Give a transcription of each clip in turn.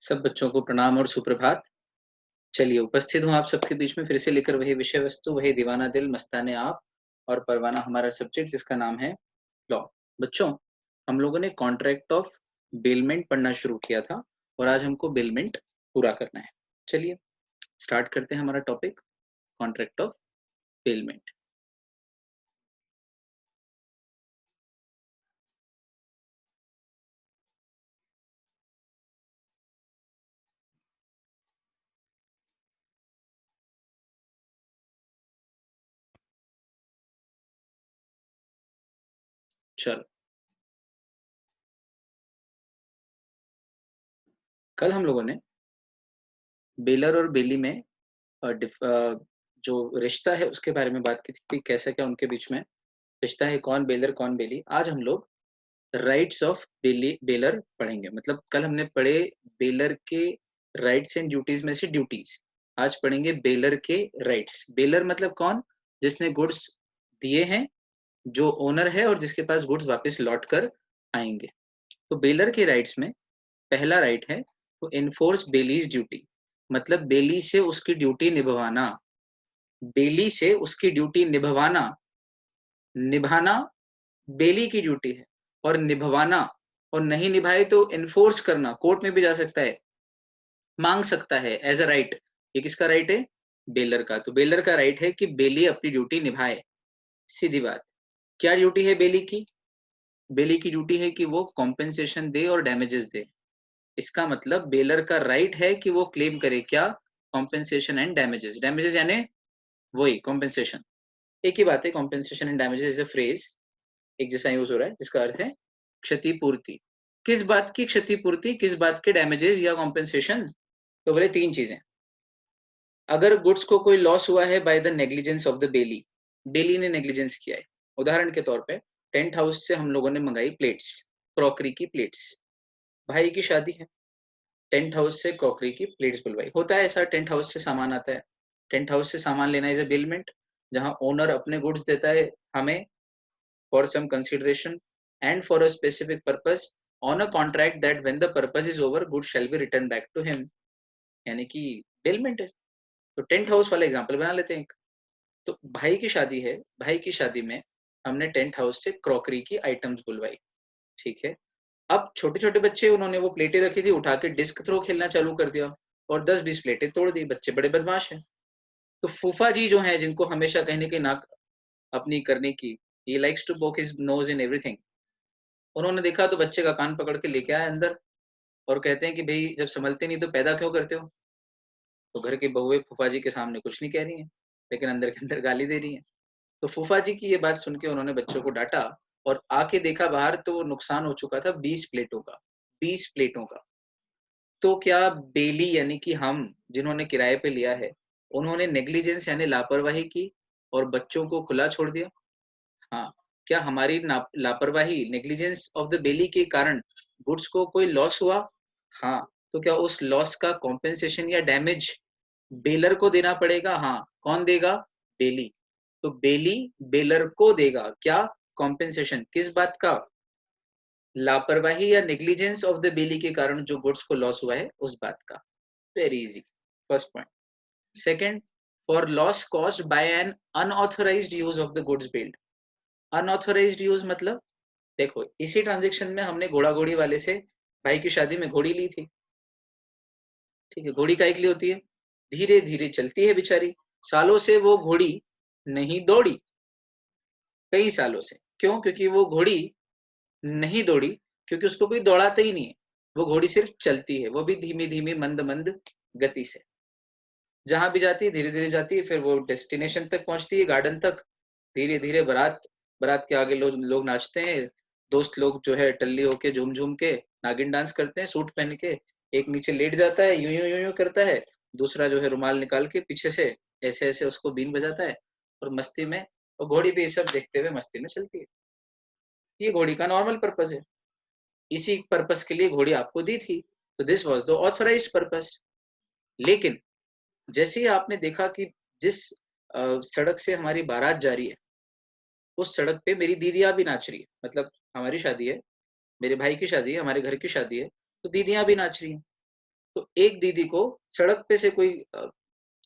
सब बच्चों को प्रणाम और सुप्रभात। चलिए उपस्थित हूँ आप सबके बीच में फिर से लेकर वही विषय वस्तु, वही दीवाना दिल, मस्ताने आप और परवाना हमारा सब्जेक्ट जिसका नाम है लॉ। बच्चों, हम लोगों ने कॉन्ट्रैक्ट ऑफ बेलमेंट पढ़ना शुरू किया था और आज हमको बेलमेंट पूरा करना है। चलिए स्टार्ट करते हैं हमारा टॉपिक कॉन्ट्रैक्ट ऑफ बेलमेंट। चलो, कल हम लोगों ने बेलर और बेली में जो रिश्ता है उसके बारे में बात की थी कि कैसा क्या उनके बीच में रिश्ता है, कौन बेलर कौन बेली। आज हम लोग राइट्स ऑफ बेलर पढ़ेंगे। मतलब कल हमने पढ़े बेलर के राइट्स एंड ड्यूटीज में से ड्यूटीज, आज पढ़ेंगे बेलर के राइट्स। बेलर मतलब कौन? जिसने गुड्स दिए हैं, जो ओनर है और जिसके पास गुड्स वापस लौट कर आएंगे। तो बेलर के राइट्स में पहला राइट है तो एनफोर्स बेलीज ड्यूटी, मतलब बेली से उसकी ड्यूटी निभवाना। बेली से उसकी ड्यूटी निभवाना, निभाना बेली की ड्यूटी है और निभवाना, और नहीं निभाए तो एनफोर्स करना, कोर्ट में भी जा सकता है, मांग सकता है एज अ राइट। ये किसका राइट है? बेलर का। तो बेलर का राइट है कि बेली अपनी ड्यूटी निभाए। सीधी बात। क्या ड्यूटी है बेली की? बेली की ड्यूटी है कि वो कॉम्पेंसेशन दे और डैमेजेस दे। इसका मतलब बेलर का राइट है कि वो क्लेम करे क्या? Compensation and damages. डैमेजेस यानी वही कॉम्पेंसेशन। एक ही बात है, compensation and damages is a phrase, एक जैसा यूज हो रहा है, जिसका अर्थ है क्षतिपूर्ति। किस बात की क्षतिपूर्ति? किस बात के डैमेजेस या कॉम्पेंसेशन? तो बोले तीन चीजें। अगर गुड्स को कोई लॉस हुआ है by the negligence of the bailee, bailee ने नेग्लिजेंस किया है। उदाहरण के तौर पे टेंट हाउस से हम लोगों ने मंगाई प्लेट्स, क्रॉकरी की प्लेट्स। भाई की शादी है, टेंट हाउस से क्रॉकरी की प्लेट्स बुलवाई। होता है ऐसा, टेंट हाउस से सामान आता है। टेंट हाउस से सामान लेना इज अ बिलमेंट, जहां ओनर अपने गुड्स देता है हमें for some consideration and for a specific purpose on a contract that when the purpose is over goods shall be returned back to him, यानी कि बेलमेंट है। तो टेंट हाउस वाला एग्जांपल बना लेते हैं एक। तो भाई की शादी है, भाई की शादी में हमने टेंट हाउस से क्रॉकरी की आइटम्स बुलवाई, ठीक है। अब छोटे छोटे बच्चे, उन्होंने वो प्लेटें रखी थी, उठा के डिस्क थ्रो खेलना चालू कर दिया और 10-20 प्लेटें तोड़ दी। बच्चे बड़े बदमाश हैं। तो फूफा जी जो हैं, जिनको हमेशा कहीं ना कहीं नाक अपनी करने की, he likes to poke his nose in everything. उन्होंने देखा तो बच्चे का कान पकड़ के लेके आए अंदर और कहते हैं कि भाई जब संभलते नहीं तो पैदा क्यों करते हो? तो घर की बहुएं फूफा जी के सामने कुछ नहीं कह रही हैं, लेकिन अंदर के अंदर गाली दे रही हैं। तो फूफा जी की ये बात सुन के उन्होंने बच्चों को डांटा और आके देखा बाहर तो नुकसान हो चुका था 20 प्लेटों का, 20 प्लेटों का। तो क्या बेली यानी कि हम जिन्होंने किराए पे लिया है, उन्होंने नेग्लिजेंस यानी लापरवाही की और बच्चों को खुला छोड़ दिया? हाँ। क्या हमारी लापरवाही, नेग्लिजेंस ऑफ द बेली के कारण गुड्स को कोई लॉस हुआ? हाँ। तो क्या उस लॉस का कॉम्पेंसेशन या डैमेज बेलर को देना पड़ेगा? हाँ। कौन देगा? बेली। तो बेली बेलर को देगा क्या? कॉम्पेंसेशन। किस बात का? लापरवाही या नेग्लिजेंस ऑफ द बेली के कारण जो गुड्स को लॉस हुआ है उस बात का। Very easy, first point. Second, for loss caused by an unauthorised use of the goods bailed. Unauthorised use मतलब, देखो इसी ट्रांजेक्शन में हमने घोड़ा घोड़ी वाले से भाई की शादी में घोड़ी ली थी, ठीक है। घोड़ी काहे के लिए होती है? धीरे धीरे चलती है बेचारी, सालों से वो घोड़ी नहीं दौड़ी, कई सालों से। क्यों? क्योंकि वो घोड़ी नहीं दौड़ी, क्योंकि उसको कोई दौड़ाता ही नहीं है। वो घोड़ी सिर्फ चलती है, वो भी धीमी धीमी मंद मंद गति से। जहां भी जाती है धीरे धीरे जाती है, फिर वो डेस्टिनेशन तक पहुंचती है, गार्डन तक। धीरे धीरे बारात, बारात के आगे लोग नाचते हैं, दोस्त लोग जो है टल्ली होके झूम झूम के नागिन डांस करते हैं सूट पहन के। एक नीचे लेट जाता है, यूं यूं यूं यूं करता है, दूसरा जो है रुमाल निकाल के पीछे से ऐसे ऐसे उसको बीन बजाता है और मस्ती में, और घोड़ी भी ये सब देखते हुए मस्ती में चलती है। ये घोड़ी का नॉर्मल पर्पस है, इसी पर्पस के लिए घोड़ी आपको दी थी। तो this was the authorised purpose. लेकिन जैसे ही आपने देखा कि जिस सड़क से हमारी बारात जा रही है, उस सड़क पे मेरी दीदियाँ भी नाच रही है। मतलब हमारी शादी है, मेरे भाई की शादी है, हमारे घर की शादी है, तो दीदियाँ भी नाच रही हैं। तो एक दीदी को सड़क पे से कोई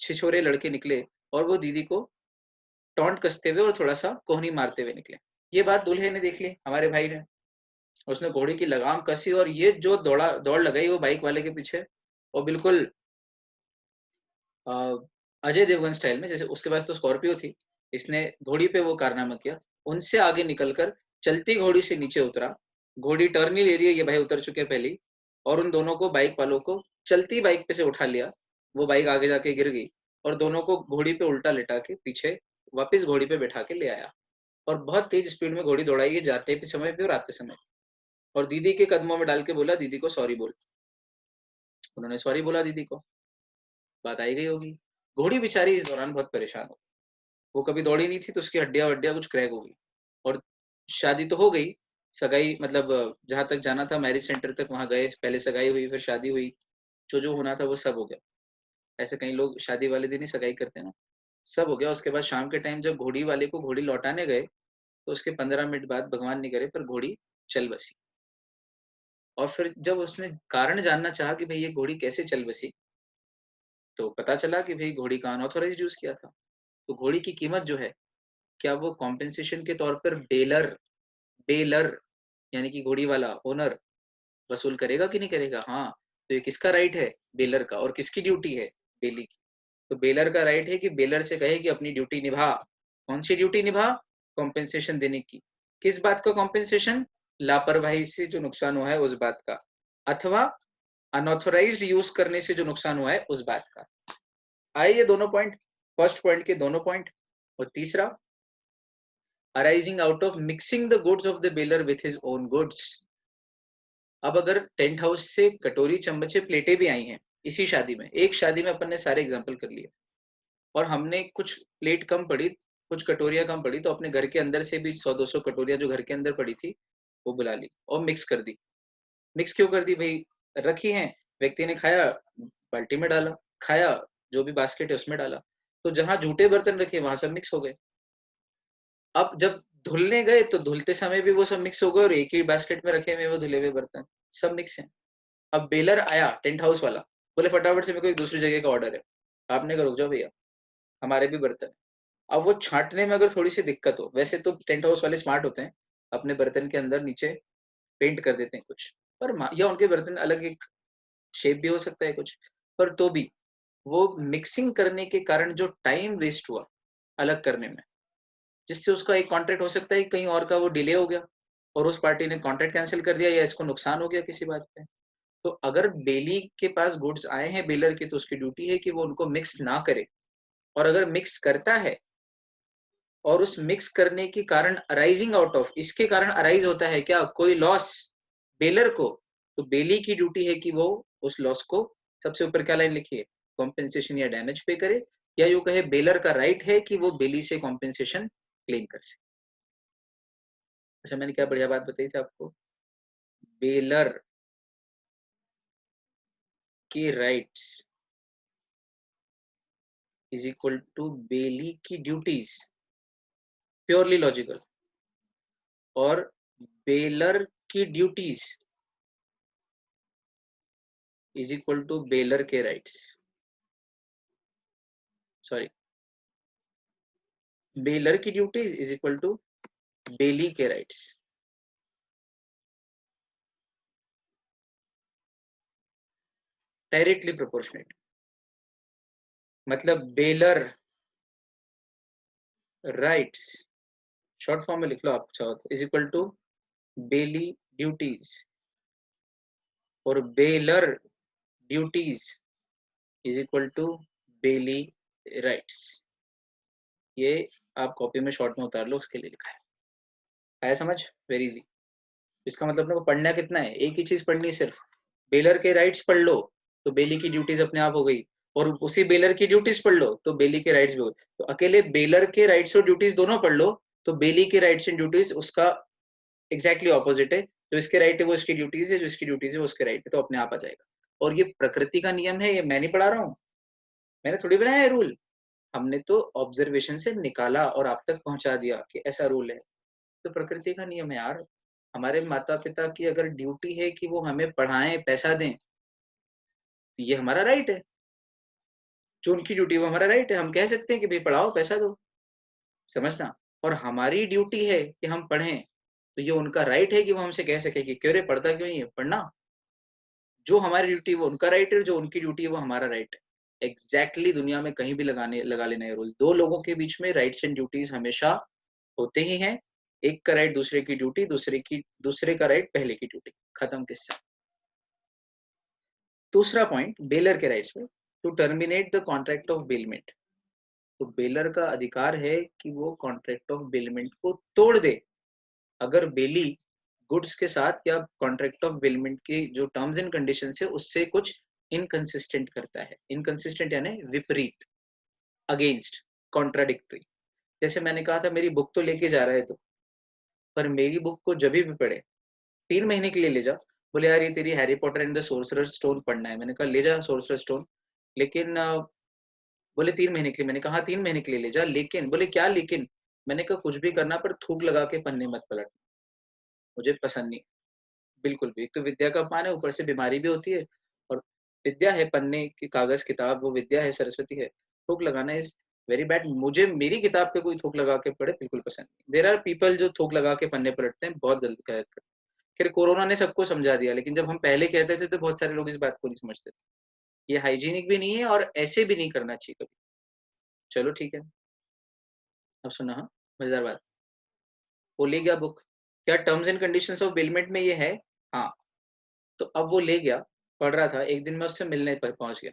छिछोरे लड़के निकले और वो दीदी को टॉन्ट कसते हुए और थोड़ा-सा कोहनी मारते हुए निकले। ये बात दूल्हे ने देख ली, हमारे भाई ने। उसने घोड़े की लगाम कसी और ये जो दौड़ लगाई वो बाइक वाले के पीछे, और बिल्कुल अ, अजय देवगन स्टाइल में, जैसे उसके पास तो स्कॉर्पियो थी, इसने घोड़ी पे वो कारनामा किया। उनसे आगे निकलकर चलती घोड़ी से नीचे उतरा। घोड़ी टर्न नहीं ले रही है, ये भाई उतर चुके हैं पहले ही, और उन दोनों को, बाइक वालों को, चलती बाइक पे से उठा लिया। वो बाइक आगे जाके गिर गई और दोनों को घोड़ी पे उल्टा लिटा के पीछे वापस घोड़ी पे बैठा के ले आया, और बहुत तेज स्पीड में घोड़ी दौड़ाई है, जाते भी समय पे और आते समय पे। और दीदी के कदमों में डाल के बोला, दीदी को सॉरी बोल। उन्होंने सॉरी बोला दीदी को, बात आई गई होगी। घोड़ी बेचारी इस दौरान बहुत परेशान हो, वो कभी दौड़ी नहीं थी तो उसकी हड्डियां वड्डियां कुछ क्रैक हो गई। और शादी तो हो गई, सगाई मतलब जहां तक जाना था मैरिज सेंटर तक वहां गए, पहले सगाई हुई फिर शादी हुई, जो होना था वो सब हो गया। ऐसे कई लोग शादी वाले दिन ही सगाई करते हैं ना। सब हो गया। उसके बाद शाम के टाइम जब घोड़ी वाले को घोड़ी लौटाने गए, तो उसके 15 मिनट बाद, भगवान नहीं करे, पर घोड़ी चल बसी। और फिर जब उसने कारण जानना चाहा कि भाई ये घोड़ी कैसे चल बसी, तो पता चला कि भाई घोड़ी का अनऑथोराइज्ड यूज किया था। तो घोड़ी की कीमत जो है, क्या वो कॉम्पेंसेशन के तौर पर बेलर बेलर यानी कि घोड़ी वाला ओनर वसूल करेगा कि नहीं करेगा? हाँ। तो ये किसका राइट है? बेलर का। और किसकी ड्यूटी है? बेली की। तो बेलर का राइट है कि बेलर से कहे कि अपनी ड्यूटी निभा। कौन सी ड्यूटी निभा? कॉम्पेंसेशन देने की। किस बात का कॉम्पेंसेशन? लापरवाही से जो नुकसान हुआ है उस बात का, अथवा अनऑथोराइज्ड यूज करने से जो नुकसान हुआ है उस बात का। आए ये दोनों पॉइंट, फर्स्ट पॉइंट के दोनों पॉइंट। और तीसरा, arising out of mixing the goods of the baler with his own goods. अब अगर टेंट हाउस से कटोरी चम्मचे प्लेटें भी आई हैं इसी शादी में, एक शादी में अपन ने सारे एग्जाम्पल कर लिए, और हमने कुछ प्लेट कम पड़ी, कुछ कटोरियां कम पड़ी, तो अपने घर के अंदर से भी 100-200 कटोरियां जो घर के अंदर पड़ी थी वो बुला ली और मिक्स कर दी। मिक्स क्यों कर दी भाई? रखी हैं, व्यक्ति ने खाया, बाल्टी में डाला, खाया, जो भी बास्केट है उसमें डाला, तो जहां जूठे बर्तन रखे वहां सब मिक्स हो गए। अब जब धुलने गए तो धुलते समय भी वो सब मिक्स हो गए, और एक ही बास्केट में रखे हुए वो धुले हुए बर्तन सब मिक्स हैं। अब बेलर आया टेंट हाउस वाला, बोले फटाफट से मेरे को एक दूसरी जगह का ऑर्डर है। आपने कहा रुक जाओ भैया, हमारे भी बर्तन। अब वो छांटने में अगर थोड़ी सी दिक्कत हो, वैसे तो टेंट हाउस वाले स्मार्ट होते हैं, अपने बर्तन के अंदर नीचे पेंट कर देते हैं कुछ, पर या उनके बर्तन अलग एक शेप भी हो सकता है कुछ, पर तो भी वो मिक्सिंग करने के कारण जो टाइम वेस्ट हुआ अलग करने में, जिससे उसका एक कॉन्ट्रैक्ट हो सकता है कि कहीं और का वो डिले हो गया और उस पार्टी ने कॉन्ट्रैक्ट कैंसिल कर दिया, या इसको नुकसान हो गया किसी बात पे। तो अगर बेली के पास गुड्स आए हैं बेलर के, तो उसकी ड्यूटी है कि वो उनको मिक्स ना करे। और अगर मिक्स करता है और उस मिक्स करने के कारण अराइजिंग आउट ऑफ, इसके कारण अराइज होता है क्या कोई लॉस बेलर को, तो बेली की ड्यूटी है कि वो उस लॉस को, सबसे ऊपर क्या लाइन लिखी है, कॉम्पेंसेशन या डैमेज पे करे, या यूं कहे बेलर का राइट है कि वो बेली से कॉम्पेंसेशन क्लेम कर सके। अच्छा, मैंने क्या बढ़िया बात बताई थी आपको, बेलर के rights is equal to bailee की ड्यूटीज, प्योरली लॉजिकल। और बेलर की duties is equal to bailor के राइट्स, सॉरी, बेलर की duties is equal to bailee के राइट्स। Directly proportionate. मतलब बेलर राइट्स, शॉर्ट फॉर्म में लिख लो आप चाहो तो, is equal to bailee duties, और bailor duties is equal to bailee rights. ये आप कॉपी में शॉर्ट में उतार लो, उसके लिए लिखा है। आया समझ? Very easy. इसका मतलब अपने को पढ़ना कितना है, एक ही चीज पढ़नी है सिर्फ, बेलर के राइट्स पढ़ लो तो बेली की ड्यूटीज अपने आप हो गई, और उसी बेलर की ड्यूटीज पढ़ लो तो बेली के राइट्स भी हो गए। तो अकेले बेलर के राइट्स और ड्यूटीज दोनों पढ़ लो तो बेली के राइट्स एंड ड्यूटीज उसका एग्जैक्टली ऑपोजिट है। जो इसके राइट है वो इसकी ड्यूटीज है, जो इसकी ड्यूटीज है वो उसके राइट है, तो अपने आप आ जाएगा। और ये प्रकृति का नियम है, ये मैं नहीं पढ़ा रहा हूँ, मैंने थोड़ी बनाया है रूल, हमने तो ऑब्जर्वेशन से निकाला और आप तक पहुंचा दिया कि ऐसा रूल है। तो प्रकृति का नियम है यार। हमारे माता पिता की अगर ड्यूटी है कि वो हमें पढ़ाएं, पैसा दें, ये हमारा राइट है, जो उनकी ड्यूटी वो हमारा राइट है, हम कह सकते हैं कि भाई पढ़ाओ पैसा दो, समझना। और हमारी ड्यूटी है कि हम पढ़ें, तो ये उनका राइट है कि वो हमसे कह सके कि क्यों रे पढ़ता क्यों नहीं है, पढ़ना। जो हमारी ड्यूटी है वो उनका राइट है, जो उनकी ड्यूटी है वो हमारा राइट है। एग्जैक्टली दुनिया में कहीं भी लगा लेना है रूल, दो लोगों के बीच में राइट्स एंड ड्यूटीज हमेशा होते ही हैं। एक का राइट दूसरे की ड्यूटी, दूसरे का राइट पहले की ड्यूटी, खत्म किस्सा। दूसरा पॉइंट बेलर के राइट्स में, to terminate the contract of bailment. तो बेलर का अधिकार है कि वो कॉन्ट्रैक्ट ऑफ बेलमेंट को तोड़ दे अगर बेली गुड्स के साथ या कॉन्ट्रैक्ट ऑफ बेलमेंट की जो टर्म्स एंड कंडीशन है उससे कुछ इनकंसिस्टेंट करता है। इनकंसिस्टेंट यानी विपरीत, अगेंस्ट, कॉन्ट्राडिक्टरी। जैसे मैंने कहा था मेरी बुक तो लेके जा रहा है तो, पर मेरी बुक को जब भी पढ़े 3 महीने के लिए ले जा, बोले यार ये तेरी Harry Potter and the sorcerer stone पढ़ना है, मैंने कहा ले जा सोर्सरर स्टोन, लेकिन बोले 3 महीने के लिए, मैंने कहा हाँ 3 महीने के लिए ले जा, लेकिन बोले क्या लेकिन, मैंने कहा कुछ भी करना पर थूक लगा के पन्ने मत पलट, मुझे पसंद नहीं। बिल्कुल भी, एक तो विद्या का अपमान है, ऊपर से बीमारी भी होती है। और विद्या है पन्ने की कागज किताब, वो विद्या है, सरस्वती है, थूक लगाना इज वेरी बैड। मुझे मेरी किताब पे कोई थूक लगा के पढ़े बिल्कुल पसंद नहीं। देयर आर पीपल जो थूक लगा के पन्ने पलटते हैं, बहुत गलत करते हैं। खैर कोरोना ने सबको समझा दिया, लेकिन जब हम पहले कहते थे तो बहुत सारे लोग इस बात को नहीं समझते थे। ये हाइजीनिक भी नहीं है और ऐसे भी नहीं करना चाहिए कभी। चलो ठीक है, अब सुना, हाँ मजेदार बात। वो ले गया बुक, क्या terms and conditions of bailment में ये है? हाँ। तो अब वो ले गया, पढ़ रहा था, एक दिन मैं उससे मिलने पर पहुंच गया।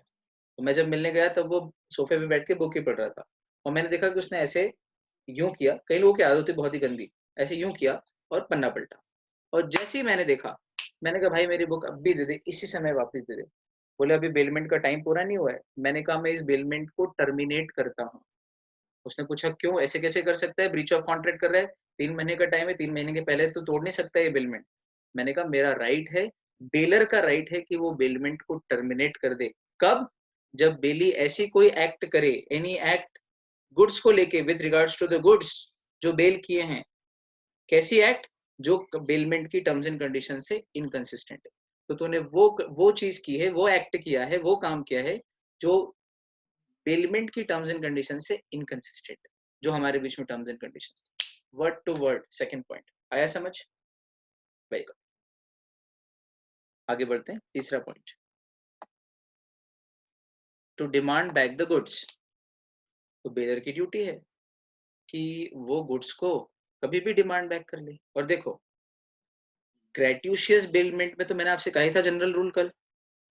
तो मैं जब मिलने गया तब वो सोफे पे बैठ के बुक ही पढ़ रहा था, और मैंने देखा कि उसने ऐसे यूं किया, कई लोगों की आदत होती है बहुत ही गंदी, ऐसे यूं किया और पन्ना पलटा। और जैसे ही मैंने देखा, मैंने कहा भाई मेरी बुक अब भी दे दे, इसी समय वापस दे दे। बोले अभी बेलमेंट का टाइम पूरा नहीं हुआ है। मैंने कहा मैं इस बेलमेंट को टर्मिनेट करता हूँ। उसने पूछा क्यों, ऐसे कैसे कर सकता है, ब्रीच ऑफ कॉन्ट्रैक्ट कर रहा है, 3 महीने का टाइम है, 3 महीने के पहले तो तोड़ नहीं सकता ये बेलमेंट। मैंने कहा मेरा राइट है, बेलर का राइट है कि वो बेलमेंट को टर्मिनेट कर दे। कब? जब बेली ऐसी कोई एक्ट करे, एनी एक्ट गुड्स को लेके, with regards to the goods जो बेल किए हैं, कैसी एक्ट, जो बेलमेंट की टर्म्स एंड कंडीशन से इनकंसिस्टेंट है। तो तूने वो चीज की है, वो एक्ट किया है, वो काम किया है जो बेलमेंट की टर्म्स एंड कंडीशन से इनकंसिस्टेंट है, जो हमारे बीच में terms and condition, word to word. Second point आया समझ? वेरी गुड, आगे बढ़ते हैं। तीसरा point, to demand back the goods. तो बेलर की ड्यूटी है कि वो गुड्स को कभी भी डिमांड बैक कर ले। और देखो ग्रेट्यूशियस बेलमेंट में तो मैंने आपसे कहा था जनरल रूल कल,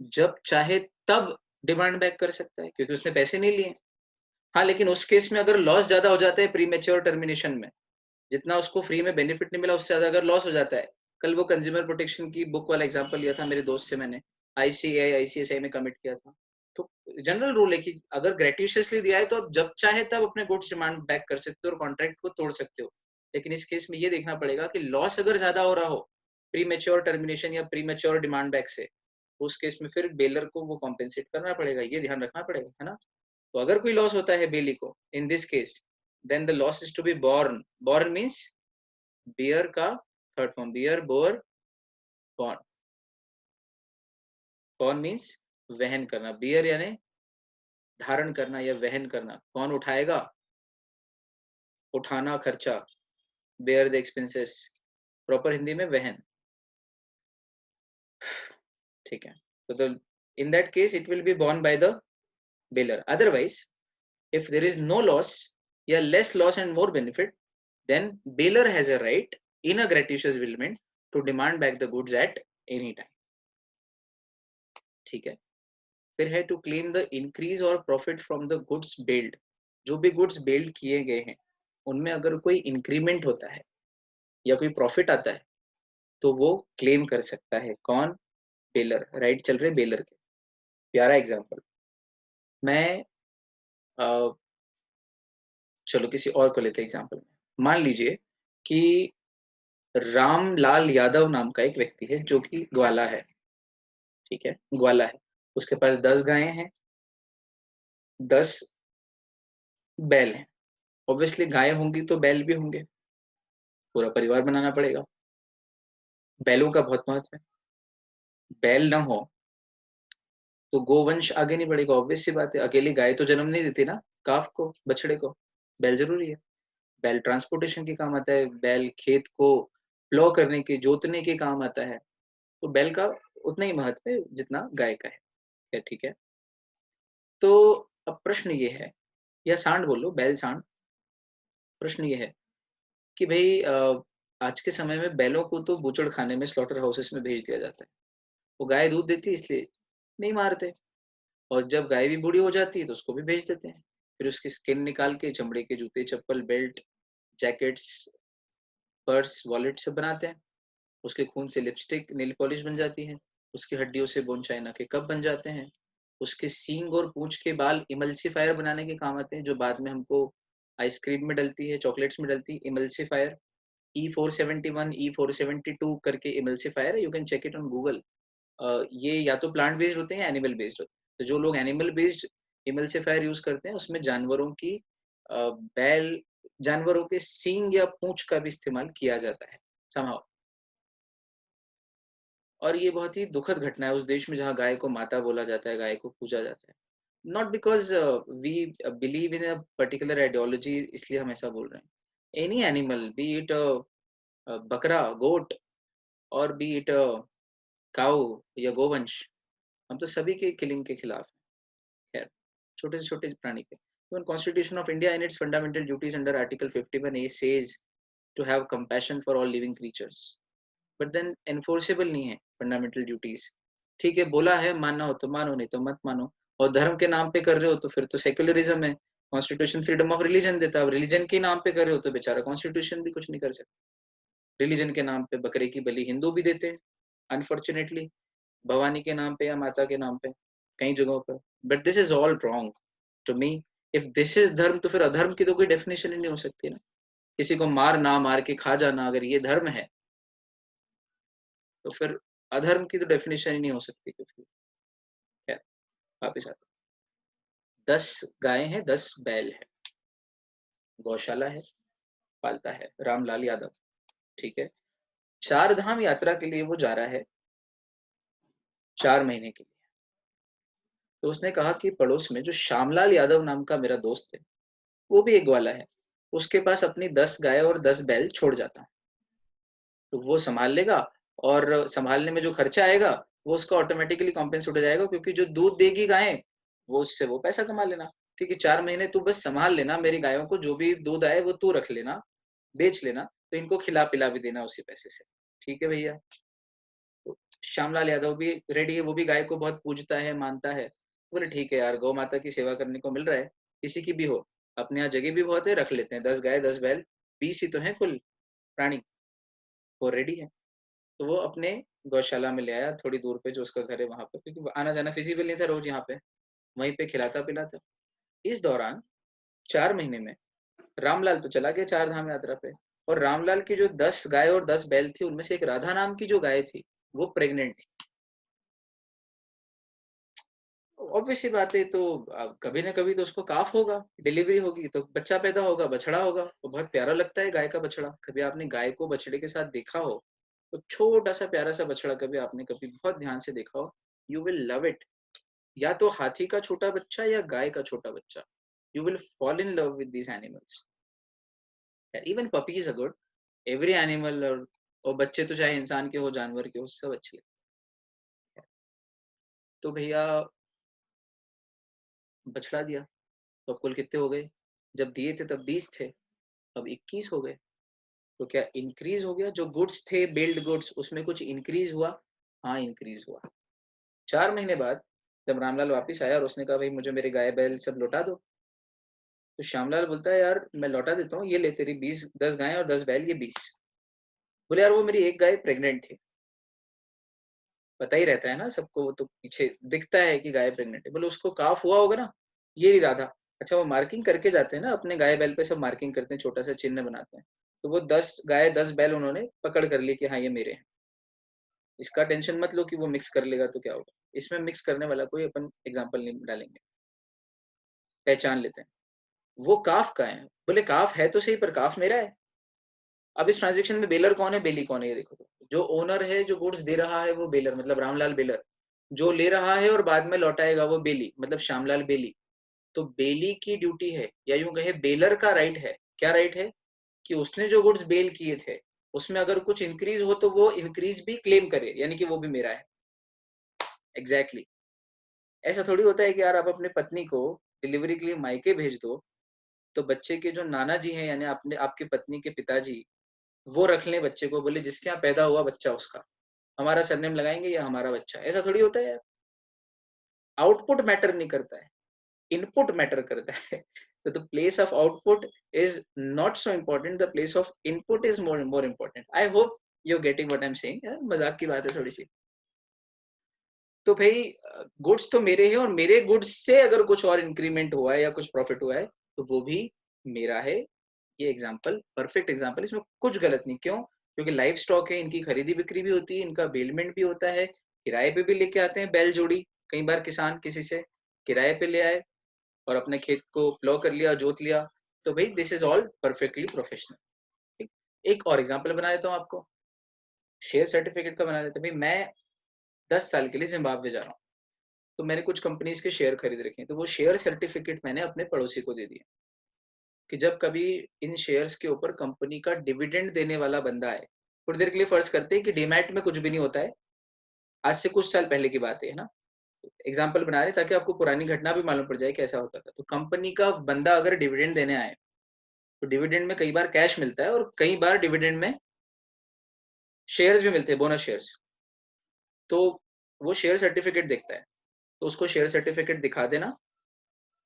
जब चाहे तब डिमांड बैक कर सकता है क्योंकि उसने पैसे नहीं लिए। हाँ लेकिन उस केस में अगर लॉस ज्यादा हो जाता है प्री मेच्योर टर्मिनेशन में, जितना उसको फ्री में बेनिफिट नहीं मिला उससे ज्यादा अगर लॉस हो जाता है। कल वो कंज्यूमर प्रोटेक्शन की बुक वाला एग्जांपल लिया था मेरे दोस्त से, मैंने आईसीआईसीआई में कमिट किया था। तो जनरल रूल है कि अगर ग्रेट्यूशियसली दिया है तो आप जब चाहे तब अपने गुड्स डिमांड बैक कर सकते हो और कॉन्ट्रैक्ट को तोड़ सकते हो। लेकिन इस केस में ये देखना पड़ेगा कि लॉस अगर ज्यादा हो रहा हो प्री मेच्योर टर्मिनेशन या प्री मेच्योर डिमांड बैक से, तो उस केस में फिर बेलर को वो कॉम्पेंसेट करना पड़ेगा, ये ध्यान रखना पड़ेगा, है ना। तो अगर कोई लॉस होता है बेली को in this case, then the loss is to be borne। borne means bear का third form, bear bore borne. Borne means वहन करना, बियर यानी धारण करना या वहन करना। कौन उठाएगा? उठाना, खर्चा, bear the expenses, proper Hindi में वहन। ठीक है, तो in that case it will be borne by the bailor. Otherwise if there is no loss या less loss and more benefit, then bailor has a right in a gratuitous willment to demand back the goods at any time। ठीक है, फिर है to claim the increase और profit from the goods बेल्ड। जो भी goods बेल्ड किए गए हैं उनमें अगर कोई इंक्रीमेंट होता है या कोई प्रॉफिट आता है तो वो क्लेम कर सकता है। कौन? बेलर। राइट चल रहे बेलर के। प्यारा एग्जांपल, मैं चलो किसी और को लेते एग्जांपल में। मान लीजिए कि रामलाल यादव नाम का एक व्यक्ति है जो कि ग्वाला है। ठीक है, ग्वाला है, उसके पास 10 गायें हैं, 10 बैल हैं। ऑब्वियसली गायें होंगी तो बैल भी होंगे, पूरा परिवार बनाना पड़ेगा। बैलों का बहुत महत्व है, बैल ना हो तो गोवंश आगे नहीं बढ़ेगा, ऑब्वियस सी बात है। अकेली गाय तो जन्म नहीं देती ना काफ को, बछड़े को। बैल जरूरी है। बैल ट्रांसपोर्टेशन के काम आता है, बैल खेत को प्लो करने के, जोतने के काम आता है। तो बैल का उतना ही महत्व है जितना गाय का है, ठीक है। तो अब प्रश्न ये है, या सांड बोलो, बैल सांड। प्रश्न ये है कि भाई आज के समय में बैलों को तो बूचड़ खाने में, स्लॉटर हाउसेस में भेज दिया जाता है। वो गाय दूध देती है इसलिए नहीं मारते, और जब गाय भी बूढ़ी हो जाती है तो उसको भी भेज देते हैं। फिर उसकी स्किन निकाल के चमड़े के जूते, चप्पल, बेल्ट, जैकेट्स, पर्स, वॉलेट सब बनाते हैं। उसके खून से लिपस्टिक, नेल पॉलिश बन जाती है। उसकी हड्डियों से बोन चाइना के कप बन जाते हैं। उसके सींग और पूंछ के बाल इमल्सिफायर बनाने के काम आते हैं, जो बाद में हमको आइसक्रीम में डलती है, चॉकलेट्स में डलती है। इमल्सिफायर E471, E472 करके इमल्सिफायर है, you can check it on Google. ये या तो प्लांट बेस्ड होते हैं, एनिमल बेस्ड होते हैं। तो जो लोग एनिमल बेस्ड इमल्सिफायर यूज करते हैं, उसमें जानवरों की बैल, जानवरों के सींग या पूंछ का भी इस्तेमाल किया जाता है somehow। और ये बहुत ही दुखद घटना है उस देश में जहाँ गाय को माता बोला जाता है, गाय को पूजा जाता है। Not because we believe in a particular ideology, इसलिए हम ऐसा बोल रहे हैं। एनी एनिमल, बी इट बकरा, गोट, और बी इट काऊ या गोवंश, हम तो सभी के किलिंग के खिलाफ हैं। खैर, छोटे से छोटे प्राणी के। Even Constitution of India in its fundamental duties under Article 51A says to have compassion for all living creatures, but then enforceable नहीं है fundamental duties। ठीक है, बोला है, मानना हो तो मानो, नहीं तो मत मानो। और धर्म के नाम पे कर रहे हो तो फिर तो सेक्युलरिज्म है। कॉन्स्टिट्यूशन फ्रीडम ऑफ रिलीजन देता है, अब रिलीजन के नाम पे कर रहे हो तो बेचारा कॉन्स्टिट्यूशन भी कुछ नहीं कर सकता। रिलीजन के नाम पे बकरे की बलि हिंदू भी देते हैं, अनफॉर्चुनेटली, भवानी के नाम पे या माता के नाम पे कई जगहों पर। But this is all wrong to me. If this is dharma, तो फिर अधर्म की तो कोई डेफिनेशन ही नहीं हो सकती ना। किसी को मार ना मार के खा जाना अगर ये धर्म है, तो फिर अधर्म की तो डेफिनेशन ही नहीं हो सकती कुछ भी। खैर, वापिस आते, 10 गायें हैं, 10 बैल है, गौशाला है, पालता है रामलाल यादव, ठीक है। 4 धाम यात्रा के लिए वो जा रहा है 4 महीने के लिए। तो उसने कहा कि पड़ोस में जो श्यामलाल यादव नाम का मेरा दोस्त है, वो भी एक ग्वाला है, उसके पास अपनी 10 गाय और 10 बैल छोड़ जाता हूँ, तो वो संभाल लेगा। और संभालने में जो खर्चा आएगा वो उसका ऑटोमेटिकली कॉम्पेंसेट हो जाएगा, क्योंकि जो दूध देगी गायें, वो उससे वो पैसा कमा लेना। ठीक है, 4 महीने तू बस संभाल लेना मेरी गायों को, जो भी दूध आए वो तू रख लेना, बेच लेना, तो इनको खिला पिला भी देना उसी पैसे से। ठीक है भैया। तो श्यामलाल यादव भी रेडी है, वो भी गाय को बहुत पूजता है, मानता है। बोले ठीक है यार, गौ माता की सेवा करने को मिल रहा है, किसी की भी हो, अपने यहाँ जगह भी बहुत है, रख लेते हैं 10 गाय 10 बैल, 20 ही तो है कुल प्राणी। वो रेडी है। तो वो अपने गौशाला में ले आया, थोड़ी दूर पे जो उसका घर है वहां पर, क्योंकि आना जाना फिजिबल नहीं था रोज यहाँ पे। वहीं पे खिलाता पिलाता। इस दौरान 4 महीने में रामलाल तो चला गया 4 धाम यात्रा पे, और रामलाल की जो 10 गाय और 10 बैल थी, उनमें से एक राधा नाम की जो गाय थी, वो प्रेग्नेंट थी। ऑब्वियस सी बात है, तो कभी ना कभी तो उसको काफ होगा, डिलीवरी होगी तो बच्चा पैदा होगा, बछड़ा होगा। तो बहुत प्यारा लगता है गाय का बछड़ा। कभी आपने गाय को बछड़े के साथ देखा हो, तो छोटा सा प्यारा सा बछड़ा कभी आपने कभी बहुत ध्यान से देखा हो, यू विल लव इट। या तो हाथी का छोटा बच्चा या गाय का छोटा बच्चा, you will fall in love with these animals. Even puppies are good, every animal. और बच्चे तो चाहे इंसान के हो, जानवर के हो, सब अच्छे लगते हैं। तो भैया बछड़ा दिया, तो कुल कितने हो गए? जब दिए थे तब 20 थे, अब 21 हो गए। तो क्या इंक्रीज हो गया? जो गुड्स थे, बिल्ड गुड्स, उसमें कुछ इंक्रीज हुआ? हाँ, इंक्रीज हुआ। 4 महीने बाद जब रामलाल वापिस आया और उसने कहा भाई मुझे मेरे गाय बैल सब लौटा दो, तो श्यामलाल बोलता है यार मैं लौटा देता हूँ, ये ले तेरी 20, 10 गायें और 10 बैल, ये 20। बोले यार वो मेरी एक गाय प्रेग्नेंट थी। पता ही रहता है ना सबको, वो तो पीछे दिखता है कि गाय प्रेग्नेंट है। बोले उसको काफ हुआ होगा ना, ये नहीं राधा। अच्छा, वो मार्किंग करके जाते हैं ना अपने गाय बैल पे, सब मार्किंग करते हैं, छोटा सा चिन्ह बनाते हैं। तो वो 10 गाय 10 बैल उन्होंने पकड़ कर ली कि हाँ ये मेरे हैं। इसका टेंशन मत लो कि वो मिक्स कर लेगा तो क्या होगा, इसमें मिक्स करने वाला कोई अपन एग्जाम्पल नहीं डालेंगे, पहचान लेते हैं। वो काफ का है। बोले काफ है तो सही, पर काफ मेरा है। अब इस ट्रांजेक्शन में बेलर कौन है, बेली कौन है, ये देखो। तो जो ओनर है, जो गुड्स दे रहा है, वो बेलर, मतलब रामलाल बेलर। जो ले रहा है और बाद में लौटाएगा वो बेली, मतलब श्यामलाल बेली। तो बेली की ड्यूटी है, या यूं कहे बेलर का राइट है, क्या राइट है, कि उसने जो गुड्स बेल किए थे उसमें अगर कुछ इंक्रीज हो तो वो इंक्रीज भी क्लेम करे, यानी कि वो भी मेरा है। Exactly exactly. ऐसा थोड़ी होता है कि यार आप अपने पत्नी को डिलीवरी के लिए मायके भेज दो, तो बच्चे के जो नाना जी हैं यानी आपने आपकी पत्नी के पिताजी, वो रख लें बच्चे को, बोले जिसके यहाँ पैदा हुआ बच्चा उसका, हमारा सरनेम लगाएंगे या हमारा बच्चा। ऐसा थोड़ी होता है यार। आउटपुट मैटर नहीं करता है, इनपुट मैटर करता है। तो the place of output is not so important, the place of input is more important. I hope you getting what I am saying. मजाक की बात है थोड़ी सी। तो भाई गुड्स तो मेरे हैं, और मेरे गुड्स से अगर कुछ और इंक्रीमेंट हुआ है या कुछ प्रॉफिट हुआ है तो वो भी मेरा है। ये एग्जांपल परफेक्ट एग्जांपल, इसमें कुछ गलत नहीं। क्यों? क्योंकि लाइव स्टॉक है, इनकी खरीदी बिक्री भी होती है, इनका बेलमेंट भी होता है, किराए पे भी लेके आते हैं बैल जोड़ी। कई बार किसान किसी से किराए पे ले आए और अपने खेत को प्लो कर लिया, जोत लिया। तो भाई this is all perfectly professional. एक और एग्जांपल बना देता हूँ आपको, शेयर सर्टिफिकेट का बना देते हैं। भाई मैं 10 साल के लिए जिम्बाब्वे जा रहा हूँ, तो मैंने कुछ कंपनीज के शेयर खरीद रखे हैं, तो वो शेयर सर्टिफिकेट मैंने अपने पड़ोसी को दे दिया कि जब कभी इन शेयर्स के ऊपर कंपनी का डिविडेंड देने वाला बंदा है, थोड़ी देर के लिए फर्ज करते हैं कि डीमैट में कुछ भी नहीं होता है, आज से कुछ साल पहले की बात है ना, एग्जाम्पल बना रहे ताकि आपको पुरानी घटना भी मालूम पड़ जाए कैसा होता था। तो कंपनी का बंदा अगर डिविडेंड देने आए, तो डिविडेंड में कई बार कैश मिलता है और कई बार डिविडेंड में शेयर्स भी मिलते हैं, बोनस शेयर्स। तो वो शेयर सर्टिफिकेट देखता है, तो उसको शेयर सर्टिफिकेट दिखा देना,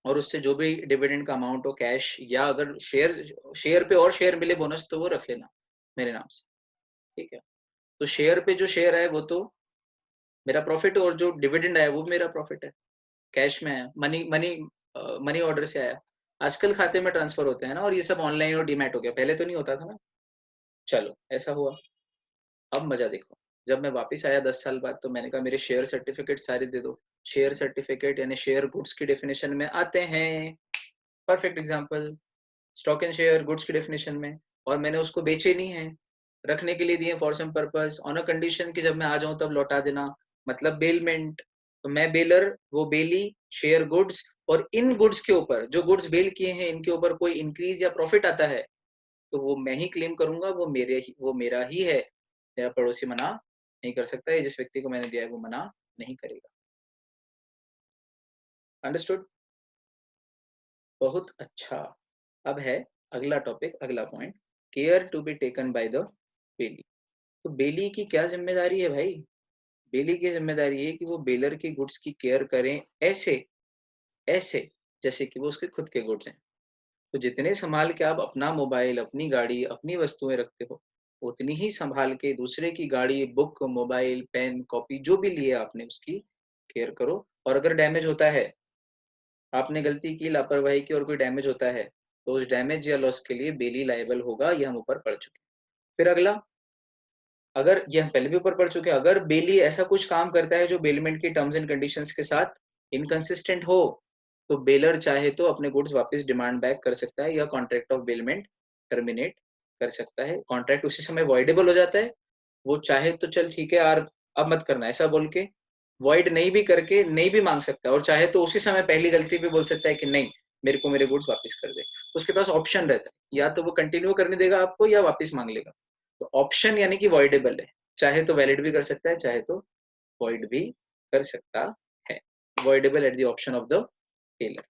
और उससे जो भी डिविडेंड का अमाउंट हो कैश, या अगर शेयर शेयर पे और शेयर मिले बोनस तो वो रख लेना मेरे नाम से। ठीक है? तो शेयर पे जो शेयर है वो तो मेरा प्रॉफिट है, और जो डिविडेंड आया वो मेरा प्रॉफिट है, कैश में आया, मनी मनी मनी ऑर्डर से आया। आजकल खाते में ट्रांसफर होते हैं ना, और ये सब ऑनलाइन और डीमैट हो गया, पहले तो नहीं होता था ना। चलो ऐसा हुआ। अब मजा देखो, जब मैं वापस आया 10 साल बाद, तो मैंने कहा मेरे शेयर सर्टिफिकेट सारे दे दो। शेयर सर्टिफिकेट यानी शेयर गुड्स की डेफिनेशन में आते हैं। Perfect example, stock and share goods की डेफिनेशन में, और मैंने उसको बेचे नहीं है, रखने के लिए दिए for some purpose, on a condition कि जब मैं आ जाऊं तब लौटा देना, मतलब बेलमेंट। तो मैं बेलर, वो बेली, शेयर गुड्स, और इन गुड्स के ऊपर जो गुड्स बेल किए हैं इनके ऊपर कोई इंक्रीज या प्रॉफिट आता है तो वो मैं ही क्लेम करूंगा, वो मेरा ही है। मेरा पड़ोसी मना नहीं कर सकता है, जिस व्यक्ति को मैंने दिया है वो मना नहीं करेगा। अंडरस्टूड? बहुत अच्छा। अब है अगला टॉपिक, अगला point, care to be taken by the bailee. तो बेली की क्या जिम्मेदारी है भाई? बेली की जिम्मेदारी है कि वो बेलर की गुड्स की केयर करें, ऐसे ऐसे जैसे कि वो उसके खुद के गुड्स हैं। तो जितने संभाल के आप अपना मोबाइल, अपनी गाड़ी, अपनी वस्तुएं रखते हो, उतनी ही संभाल के दूसरे की गाड़ी, बुक, मोबाइल, पेन, कॉपी जो भी लिए आपने उसकी केयर करो। और अगर डैमेज होता है, आपने गलती की, लापरवाही की और कोई डैमेज होता है, तो उस डैमेज या लॉस के लिए बेली लायबल होगा। ये हम ऊपर पढ़ चुके हैं। फिर अगला, अगर ये हम पहले भी ऊपर पढ़ चुके हैं, अगर बेली ऐसा कुछ काम करता है जो बेलमेंट की टर्म्स एंड कंडीशंस के साथ इनकंसिस्टेंट हो, तो बेलर चाहे तो अपने गुड्स वापस डिमांड बैक कर सकता है, या कॉन्ट्रैक्ट ऑफ बेलमेंट टर्मिनेट कर सकता है। कॉन्ट्रैक्ट उसी समय वॉइडेबल हो जाता है। वो चाहे तो चल ठीक है यार अब मत करना ऐसा बोल के वॉइड नहीं भी करके नहीं भी मांग सकता, और चाहे तो उसी समय पहली गलती पे बोल सकता है कि नहीं, मेरे को मेरे गुड्स वापस कर दे। उसके पास ऑप्शन रहता है, या तो वो कंटिन्यू करने देगा आपको या वापस मांग लेगा। तो ऑप्शन यानी कि वॉइडेबल है, चाहे तो वैलिड भी कर सकता है, चाहे तो वॉइड भी कर सकता है। Voidable at the option of the baler.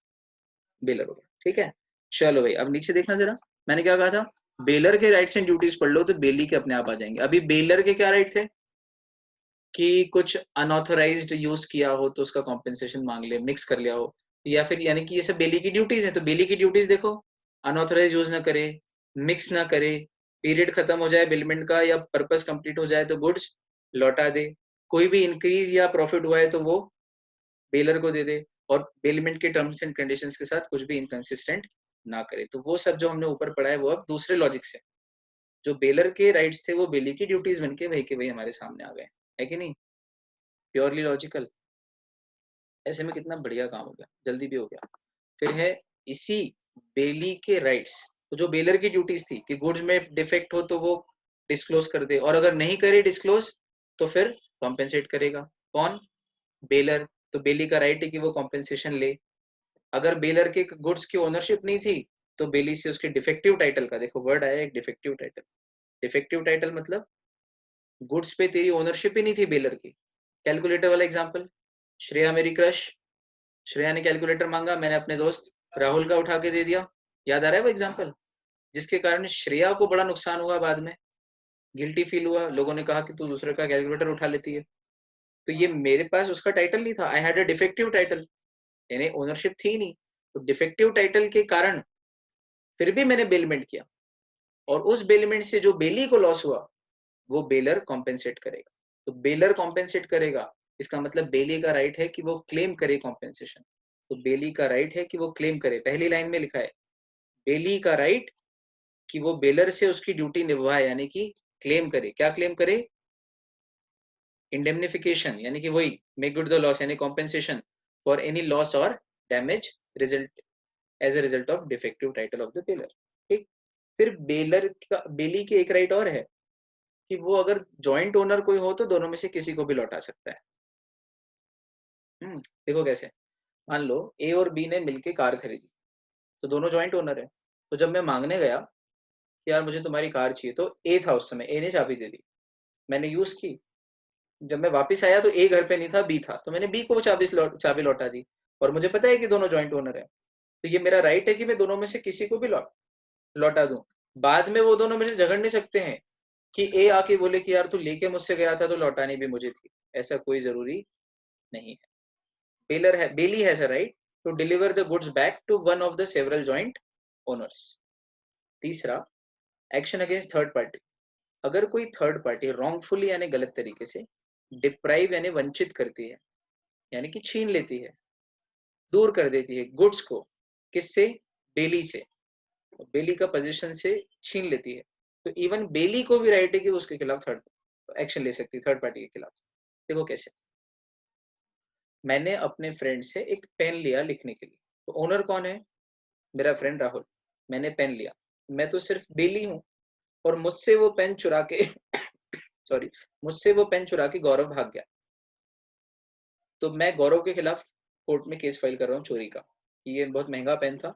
Baler हो गया, ठीक है। चलो भाई अब नीचे देखना जरा, मैंने क्या कहा था, बेलर के राइट्स एंड ड्यूटीज पढ़ लो तो बेली के अपने आप आ जाएंगे। अभी बेलर के क्या राइट थे कि कुछ अनऑथराइज्ड यूज किया हो तो उसका कॉम्पेंसेशन मांग ले, मिक्स कर लिया हो, या फिर यानी कि ये सब बेली की ड्यूटीज है। तो बेली की ड्यूटीज देखो, अनऑथराइज यूज ना करे, मिक्स ना करे, पीरियड खत्म हो जाए बिलमेंट का या पर्पस कंप्लीट हो जाए तो गुड्स लौटा दे, कोई भी इंक्रीज या प्रॉफिट हुआ है तो वो बेलर को दे दे, और बेलमेंट के टर्म्स एंड कंडीशंस के साथ कुछ भी इनकंसिस्टेंट ना करे। तो वो सब जो हमने ऊपर पढ़ा है वो अब दूसरे लॉजिक से, जो बेलर के राइट्स थे वो बेली की ड्यूटीज बन के वही हमारे सामने आ गए, है कि नहीं? Purely logical. ऐसे में कितना बढ़िया काम हो गया, जल्दी भी हो गया। फिर है इसी बेली के राइट्स, तो जो बेलर की ड्यूटीज थी कि गुड्स में डिफेक्ट हो तो वो डिस्क्लोज कर दे, और अगर नहीं करे डिस्क्लोज तो फिर कॉम्पेंसेट करेगा। कौन? बेलर, तो बेली का राइट है कि वो कॉम्पेंसेशन ले। अगर बेलर के गुड्स की ओनरशिप नहीं थी तो बेली से उसके डिफेक्टिव टाइटल का, देखो वर्ड आया एक डिफेक्टिव टाइटल। डिफेक्टिव टाइटल मतलब गुड्स पे तेरी ओनरशिप ही नहीं थी बेलर की। कैलकुलेटर वाला एग्जांपल, श्रेया मेरी क्रश, श्रेया ने कैलकुलेटर मांगा, मैंने अपने दोस्त राहुल का उठा के दे दिया। याद आ रहा है वो एग्जांपल, जिसके कारण श्रेया को बड़ा नुकसान हुआ, बाद में गिल्टी फील हुआ, लोगों ने कहा कि तू दूसरे का कैलकुलेटर उठा लेती है। तो ये मेरे पास उसका टाइटल नहीं था, I had a defective title, यानी ओनरशिप थी नहीं। तो डिफेक्टिव टाइटल के कारण फिर भी मैंने बेलमेंट किया, और उस बेलमेंट से जो बेली को लॉस हुआ वो बेलर कॉम्पेंसेट करेगा। तो बेलर कॉम्पेंसेट करेगा, इसका मतलब बेली का राइट है कि वो क्लेम करे कॉम्पेंसेशन। तो बेली का राइट है कि वो क्लेम करे, पहली लाइन में लिखा है बेली का राइट कि वो बेलर से उसकी ड्यूटी निभाए, यानी कि क्लेम करे। क्या क्लेम करे? इंडेमनिफिकेशन, यानी कि वही मेक गुड द लॉस, यानी कॉम्पेंसेशन फॉर एनी लॉस और damage result as a result of defective title of the bailor. ठीक। फिर बेलर का, बेली के एक राइट और है कि वो अगर जॉइंट ओनर कोई हो तो दोनों में से किसी को भी लौटा सकता है। देखो कैसे, मान लो ए और बी ने मिलके कार खरीदी, तो दोनों जॉइंट ओनर है। तो जब मैं मांगने गया कि यार मुझे तुम्हारी कार चाहिए, तो ए था उस समय, ए ने चाबी दे दी, मैंने यूज की। जब मैं वापस आया तो ए घर पे नहीं था, बी था, तो मैंने बी को चाबी लौटा दी, और मुझे पता है कि दोनों जॉइंट ओनर है। तो ये मेरा राइट है कि मैं दोनों में से किसी को भी लौटा दूं। बाद में वो दोनों में से झगड़ नहीं सकते हैं कि ए आके बोले कि यार तू लेके मुझसे गया था तो लौटानी भी मुझे थी, ऐसा कोई जरूरी नहीं है। Bailee has a right to deliver the goods back to one of the several joint owners. तीसरा, एक्शन अगेंस्ट थर्ड पार्टी। अगर कोई थर्ड पार्टी रॉन्गफुली यानी गलत तरीके से डिप्राइव यानी वंचित करती है, यानी कि छीन लेती है, दूर कर देती है गुड्स को, किससे? बेली से, बेली का पोजीशन से छीन लेती है, तो इवन बेली को भी राइट है कि उसके खिलाफ थर्ड एक्शन ले सकती है, थर्ड पार्टी के खिलाफ। देखो कैसे, मैंने अपने फ्रेंड से एक पेन लिया लिखने के लिए, तो ओनर कौन है? मेरा फ्रेंड राहुल। मैंने पेन लिया, मैं तो सिर्फ बेली हूँ, और मुझसे वो पेन चुरा के सॉरी, मुझसे वो पेन चुरा के गौरव भाग गया, तो मैं गौरव के खिलाफ कोर्ट में केस फाइल कर रहा हूँ चोरी का, कि ये बहुत महंगा पेन था,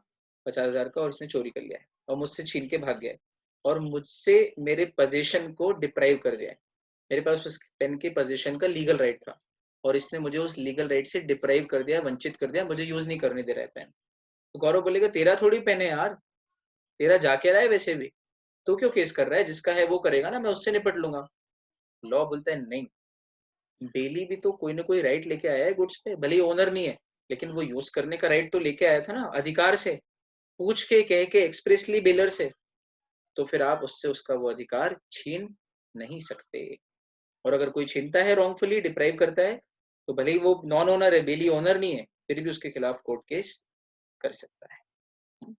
50,000 का, और इसने चोरी कर लिया है और मुझसे छीन के भाग गया है, और मुझसे मेरे पोजीशन को डिप्राइव कर दिया है। मेरे पास उस पेन के पोजीशन का लीगल राइट था, और इसने मुझे उस लीगल राइट से डिप्राइव कर दिया, वंचित कर दिया, मुझे यूज नहीं करने दे रहा है पेन। तो गौरव बोलेगा तेरा थोड़ी पेन है यार, तेरा जाके रहा है वैसे भी, तू क्यों केस कर रहा है? जिसका है वो करेगा ना, मैं उससे निपट लूंगा। लॉ बोलता है नहीं, बेली भी तो कोई ना कोई राइट लेके आया है गुड्स पे, भले ही ओनर नहीं है, लेकिन वो यूज करने का राइट तो लेके आया था ना, अधिकार से, पूछ के, कह के, एक्सप्रेसली बेलर से। तो फिर आप उससे उसका वो अधिकार छीन नहीं सकते। और अगर कोई छीनता है, रॉन्गफुली डिप्राइव करता है, तो भले ही वो नॉन ओनर है, बेली ओनर नहीं है, फिर भी उसके खिलाफ कोर्ट केस कर सकता है।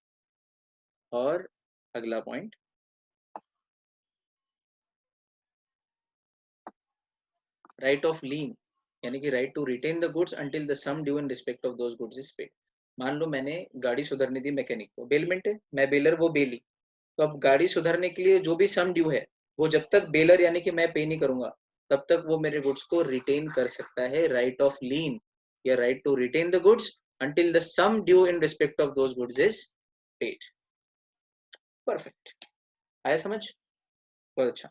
और अगला पॉइंट, राइट ऑफ लीन, यानी कि right to retain the goods until the sum due in respect of those goods is paid. मान लो मैंने गाड़ी सुधरने दी मैकेनिक को, बेलमेंट है, मैं बेलर, वो बेली। तो अब गाड़ी सुधरने के लिए जो भी सम ड्यू है, वो जब तक बेलर यानी कि मैं पे नहीं करूंगा, तब तक वो मेरे गुड्स को रिटेन कर सकता है, राइट ऑफ लीन या right to retain the goods until the sum due in respect of those goods is paid. Perfect, आया समझ? बहुत अच्छा।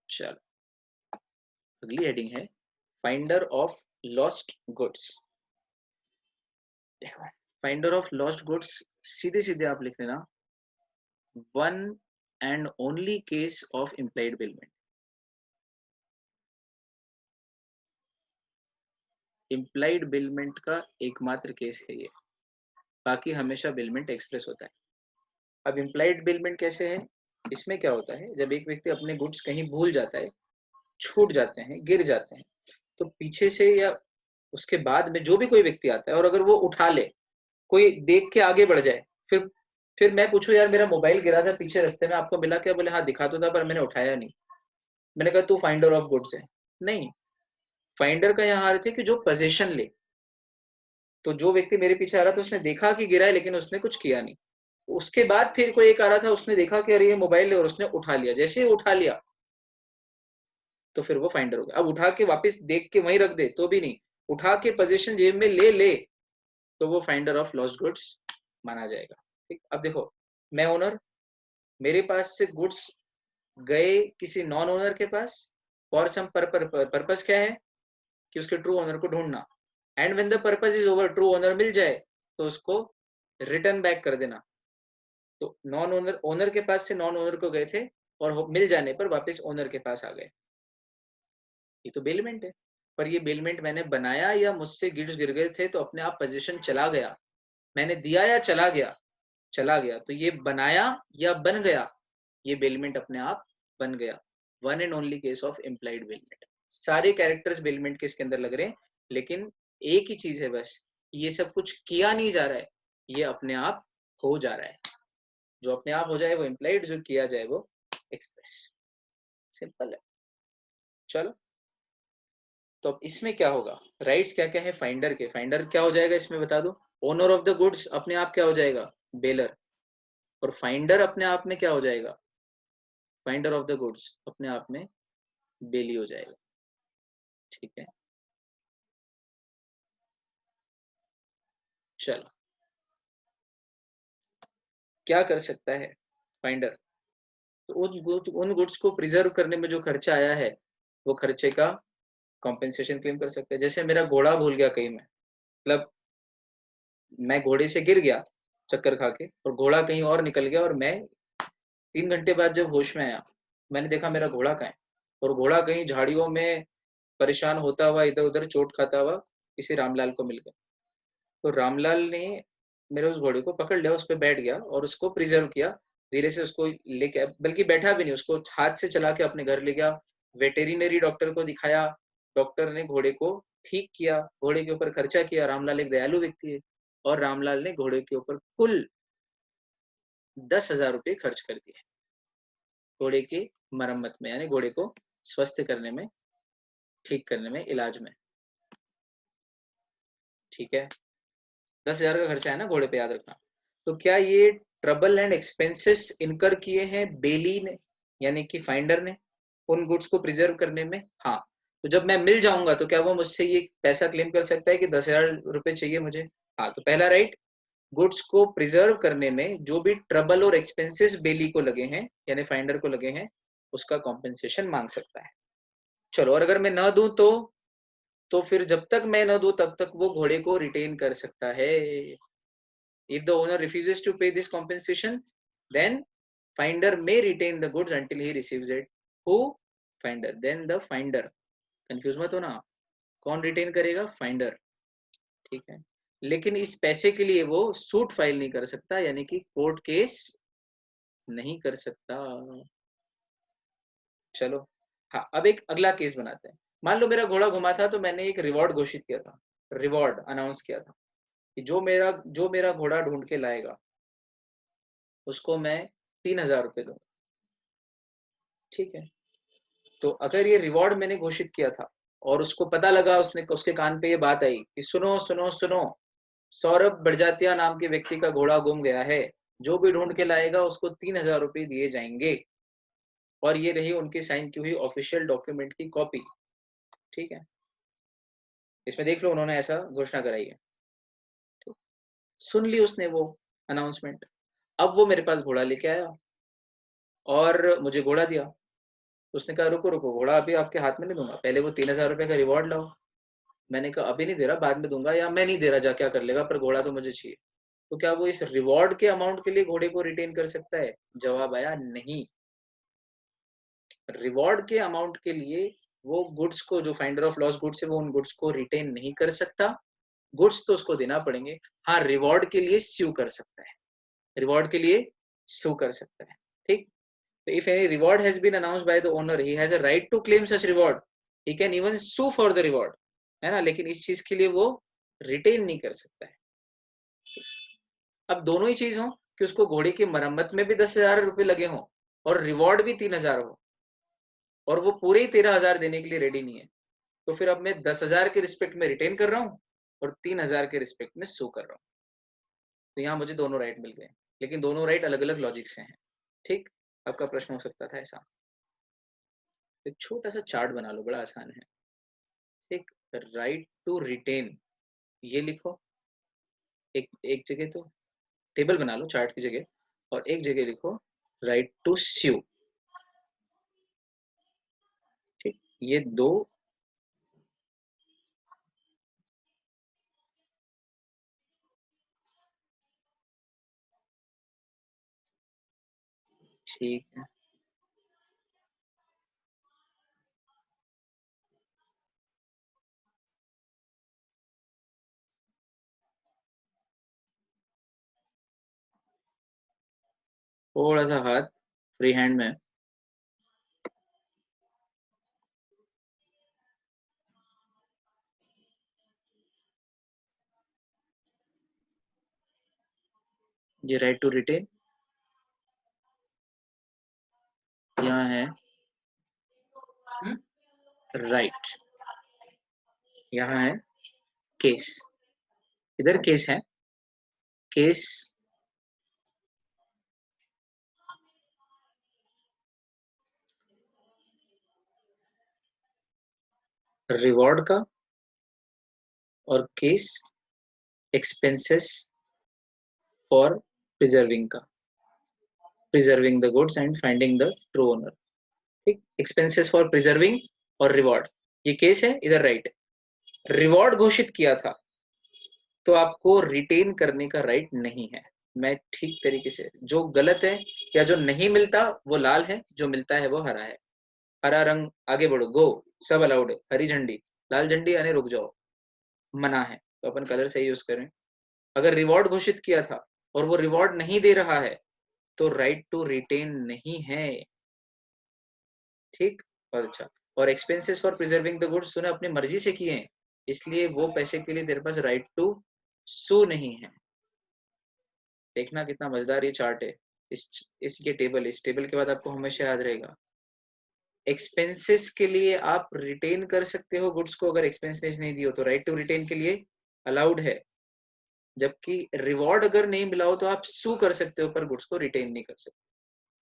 चलो, अगली हेडिंग है फाइंडर ऑफ लॉस्ट गुड्स। देखो, फाइंडर ऑफ लॉस्ट गुड्स सीधे सीधे आप लिख लेना, one and only case of implied bailment. Implied bailment का एकमात्र केस है ये, बाकी हमेशा बिलमेंट एक्सप्रेस होता है। अब इम्प्लाइड बिलमेंट कैसे है? इसमें क्या होता है, जब एक व्यक्ति अपने गुड्स कहीं भूल जाता है, छूट जाते हैं, गिर जाते हैं, तो पीछे से या उसके बाद में जो भी कोई व्यक्ति आता है, और अगर वो उठा ले, कोई देख के आगे बढ़ जाए, फिर मैं पूछूं यार मेरा मोबाइल गिरा था पीछे रास्ते में, आपको मिला क्या? बोले हाँ दिखा तो था पर मैंने उठाया नहीं। मैंने कहा तू फाइंडर ऑफ गुड्स है? नहीं, फाइंडर का यहाँ अर्थ है कि जो पोजीशन ले। तो जो व्यक्ति मेरे पीछे आ रहा था उसने देखा कि गिरा है, लेकिन उसने कुछ किया नहीं। उसके बाद फिर कोई एक आ रहा था, उसने देखा कि अरे ये मोबाइल है, और उसने उठा लिया। जैसे ही उठा लिया, तो फिर वो फाइंडर हो गया। अब उठा के वापस देख के वहीं रख दे तो भी नहीं, उठा के पोजीशन जेब में ले ले तो वो फाइंडर ऑफ लॉस्ट गुड्स माना जाएगा। ठीक, अब देखो मैं ओनर, मेरे पास से गुड्स गए किसी नॉन ओनर के पास फॉर सम पर्पस क्या है कि उसके ट्रू ओनर को ढूंढना, and when the purpose is over true owner मिल जाए तो उसको रिटर्न बैक कर देना। तो नॉन ओनर, ओनर के पास से नॉन ओनर को गए थे और मिल जाने पर वापस ओनर के पास आ गए, ये तो बेलमेंट है। पर ये बेलमेंट मैंने बनाया या मुझसे गिर्स गिर गए थे तो अपने आप पोजीशन चला गया, मैंने दिया या चला गया, चला गया, तो ये बनाया या बन गया, ये बेलमेंट अपने आप बन गया। One and only case of implied bailment. सारे कैरेक्टर्स बेलमेंट के इसके अंदर लग रहे हैं, लेकिन एक ही चीज है बस, ये सब कुछ किया नहीं जा रहा है, ये अपने आप हो जा रहा है। जो अपने आप हो जाए वो इम्प्लाइड, जो किया जाए वो एक्सप्रेस। सिंपल है। चलो, तो अब इसमें क्या होगा, राइट्स क्या क्या है फाइंडर के, फाइंडर क्या हो जाएगा इसमें बता दो। ओनर ऑफ द गुड्स अपने आप क्या हो जाएगा, बेलर, और फाइंडर अपने आप में क्या हो जाएगा, फाइंडर ऑफ द गुड्स अपने आप में बेली हो जाएगा। ठीक है, चलो क्या कर सकता है फाइंडर, तो उन गुड्स को प्रिजर्व करने में जो खर्चा आया है वो खर्चे का कॉम्पेंसेशन क्लेम कर सकते हैं। जैसे मेरा घोड़ा भूल गया कहीं में, मतलब मैं घोड़े से गिर गया चक्कर खा के और घोड़ा कहीं और निकल गया, और मैं 3 घंटे बाद जब होश में आया मैंने देखा मेरा घोड़ा कहाँ है, और घोड़ा कहीं झाड़ियों में परेशान होता हुआ इधर उधर चोट खाता हुआ किसी रामलाल को मिल गया। तो रामलाल ने मेरे उस घोड़े को पकड़ लिया, उस पर बैठ गया और उसको प्रिजर्व किया, धीरे से उसको लेके, बल्कि बैठा भी नहीं, उसको हाथ से चला के अपने घर ले गया, वेटेरिनरी डॉक्टर को दिखाया, डॉक्टर ने घोड़े को ठीक किया, घोड़े के ऊपर खर्चा किया। रामलाल एक दयालु व्यक्ति है, और रामलाल ने घोड़े के ऊपर कुल 10,000 रुपये खर्च कर दिए घोड़े की मरम्मत में, यानी घोड़े को स्वस्थ करने में, ठीक करने में, इलाज में। ठीक है, 10,000 का खर्चा है ना घोड़े पे, याद रखना। तो क्या ये ट्रबल एंड एक्सपेंसेस इनकर किए हैं बेली ने, यानी कि फाइंडर ने, उन गुड्स को प्रिजर्व करने में? हाँ। तो जब मैं मिल जाऊंगा तो क्या वो मुझसे ये पैसा क्लेम कर सकता है कि 10,000 रुपये चाहिए मुझे? हाँ, तो पहला राइट, गुड्स को प्रिजर्व करने में जो भी ट्रबल और एक्सपेंसेस बेली को लगे हैं यानी फाइंडर को लगे हैं उसका कॉम्पेंसेशन मांग सकता है। चलो, और अगर मैं ना दूं तो फिर जब तक मैं न दूं तब तक वो घोड़े को रिटेन कर सकता है। If the owner refuses to pay this compensation, then finder may retain the goods until he receives it. Who? Finder. Then the finder. Confuse मत होना, कौन रिटेन करेगा? फाइंडर। ठीक है, लेकिन इस पैसे के लिए वो सूट फाइल नहीं कर सकता, यानी कि कोर्ट केस नहीं कर सकता। चलो, हाँ, अब एक अगला केस बनाते हैं। मान लो मेरा घोड़ा घुमा था तो मैंने एक रिवॉर्ड घोषित किया था, रिवॉर्ड अनाउंस किया था कि जो मेरा घोड़ा ढूंढ के लाएगा उसको मैं 3,000 रुपये दूंगा। ठीक है, तो अगर ये रिवॉर्ड मैंने घोषित किया था और उसको पता लगा, उसके कान पे ये बात आई कि सुनो सुनो सुनो, सौरभ बड़जात्या नाम के व्यक्ति का घोड़ा गुम गया है, जो भी ढूंढ के लाएगा उसको 3,000 रुपये दिए जाएंगे, और ये रही उनकी साइन की हुई ऑफिशियल डॉक्यूमेंट की कॉपी। ठीक है, इसमें देख लो उन्होंने ऐसा घोषणा कराई है। ठीक? सुन ली उसने वो अनाउंसमेंट। अब वो मेरे पास घोड़ा लेके आया और मुझे घोड़ा दिया। उसने कहा रुको रुको, घोड़ा अभी आपके हाथ में नहीं दूंगा, पहले वो 3,000 रुपये का रिवॉर्ड लाओ। मैंने कहा अभी नहीं दे रहा, बाद में दूंगा, या मैं नहीं दे रहा, जा क्या कर लेगा, पर घोड़ा तो मुझे चाहिए। तो क्या वो इस रिवॉर्ड के अमाउंट के लिए घोड़े को रिटेन कर सकता है? जवाब आया नहीं। रिवॉर्ड के अमाउंट के लिए वो गुड्स को, जो फाइंडर ऑफ लॉस गुड्स है, वो उन गुड्स को रिटेन नहीं कर सकता, गुड्स तो उसको देना पड़ेंगे। हाँ, रिवॉर्ड के लिए स्यू कर सकता है, रिवॉर्ड के लिए सू कर सकता है। ठीक, तो if any reward has been announced by the owner, he has a right to claim such reward, he can even sue for the reward, है ना, लेकिन इस चीज के लिए वो रिटेन नहीं कर सकता है। अब दोनों ही चीज हो कि उसको घोड़े की मरम्मत में भी 10,000 रुपये लगे हों और रिवॉर्ड भी 3,000 हो, और वो पूरे ही 13,000 देने के लिए रेडी नहीं है, तो फिर अब मैं 10,000 के रिस्पेक्ट में रिटेन कर रहा हूँ और 3,000 के रिस्पेक्ट में सू कर रहा हूँ। तो यहाँ मुझे दोनों राइट मिल गए, लेकिन दोनों राइट अलग अलग लॉजिक से हैं। ठीक, आपका प्रश्न हो सकता था ऐसा। एक छोटा सा चार्ट बना लो, बड़ा आसान है। एक राइट टू रिटेन ये लिखो, एक एक जगह तो टेबल बना लो चार्ट की जगह, और एक जगह लिखो राइट टू स्यू। ठीक, ये दो। ठीक है, थोड़ा सा हाथ फ्री हैंड में। ये राइट टू रिटेन यहाँ है, राइट यहाँ है केस, इधर केस है, केस रिवॉर्ड का, और केस एक्सपेंसेस फॉर प्रिजर्विंग का, preserving the goods and finding the true owner. ठीक, एक्सपेंसेस फॉर प्रिजर्विंग और रिवॉर्ड, ये केस है, इधर राइट है। रिवॉर्ड घोषित किया था तो आपको रिटेन करने का राइट नहीं है। मैं ठीक तरीके से, जो गलत है या जो नहीं मिलता वो लाल है, जो मिलता है वो हरा है। हरा रंग, आगे बढ़ो, गो, सब अलाउड है। हरी झंडी, लाल झंडी यानी रुक जाओ, मना है, तो अपन कलर सही यूज करें। अगर रिवॉर्ड घोषित किया था और वो रिवॉर्ड नहीं दे रहा है तो राइट टू रिटेन नहीं है। ठीक, और अच्छा, और expenses for preserving the goods तूने अपनी मर्जी से किए हैं, इसलिए वो पैसे के लिए तेरे पास राइट टू सू नहीं है। देखना कितना मजेदार ये चार्ट है। इस ये टेबल, इस टेबल के बाद आपको हमेशा याद रहेगा, एक्सपेंसेस के लिए आप रिटेन कर सकते हो गुड्स को, अगर एक्सपेंसेस नहीं दियो तो राइट टू रिटेन के लिए अलाउड है। जबकि रिवॉर्ड अगर नहीं मिला हो तो आप सू कर सकते हो, पर गुड्स को रिटेन नहीं कर सकते।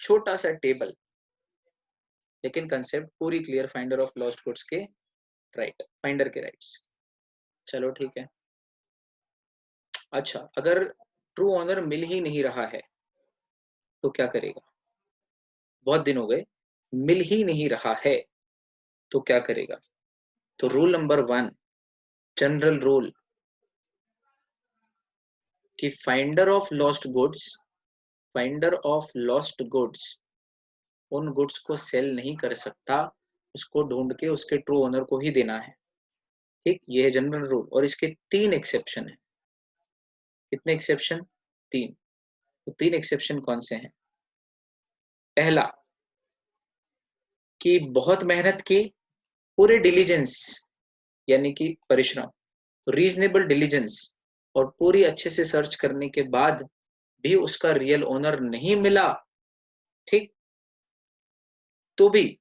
छोटा सा टेबल, लेकिन कंसेप्ट पूरी clear, finder of lost goods के राइट, फाइंडर के राइट्स। चलो ठीक है। अच्छा, अगर ट्रू ऑनर मिल ही नहीं रहा है तो क्या करेगा? बहुत दिन हो गए, मिल ही नहीं रहा है तो क्या करेगा? तो रूल नंबर 1, जनरल रूल, कि finder of lost goods, finder of lost goods उन गुड्स को सेल नहीं कर सकता, उसको ढूंढ के उसके ट्रू ओनर को ही देना है। ठीक, ये है जनरल रूल, और इसके 3 एक्सेप्शन है। कितने एक्सेप्शन? 3। तो 3 एक्सेप्शन कौन से हैं? पहला, कि बहुत मेहनत की, पूरे डिलीजेंस यानी कि परिश्रम, रीजनेबल डिलीजेंस, और पूरी अच्छे से सर्च करने के बाद भी उसका रियल ओनर नहीं मिला, ठीक, तो भी,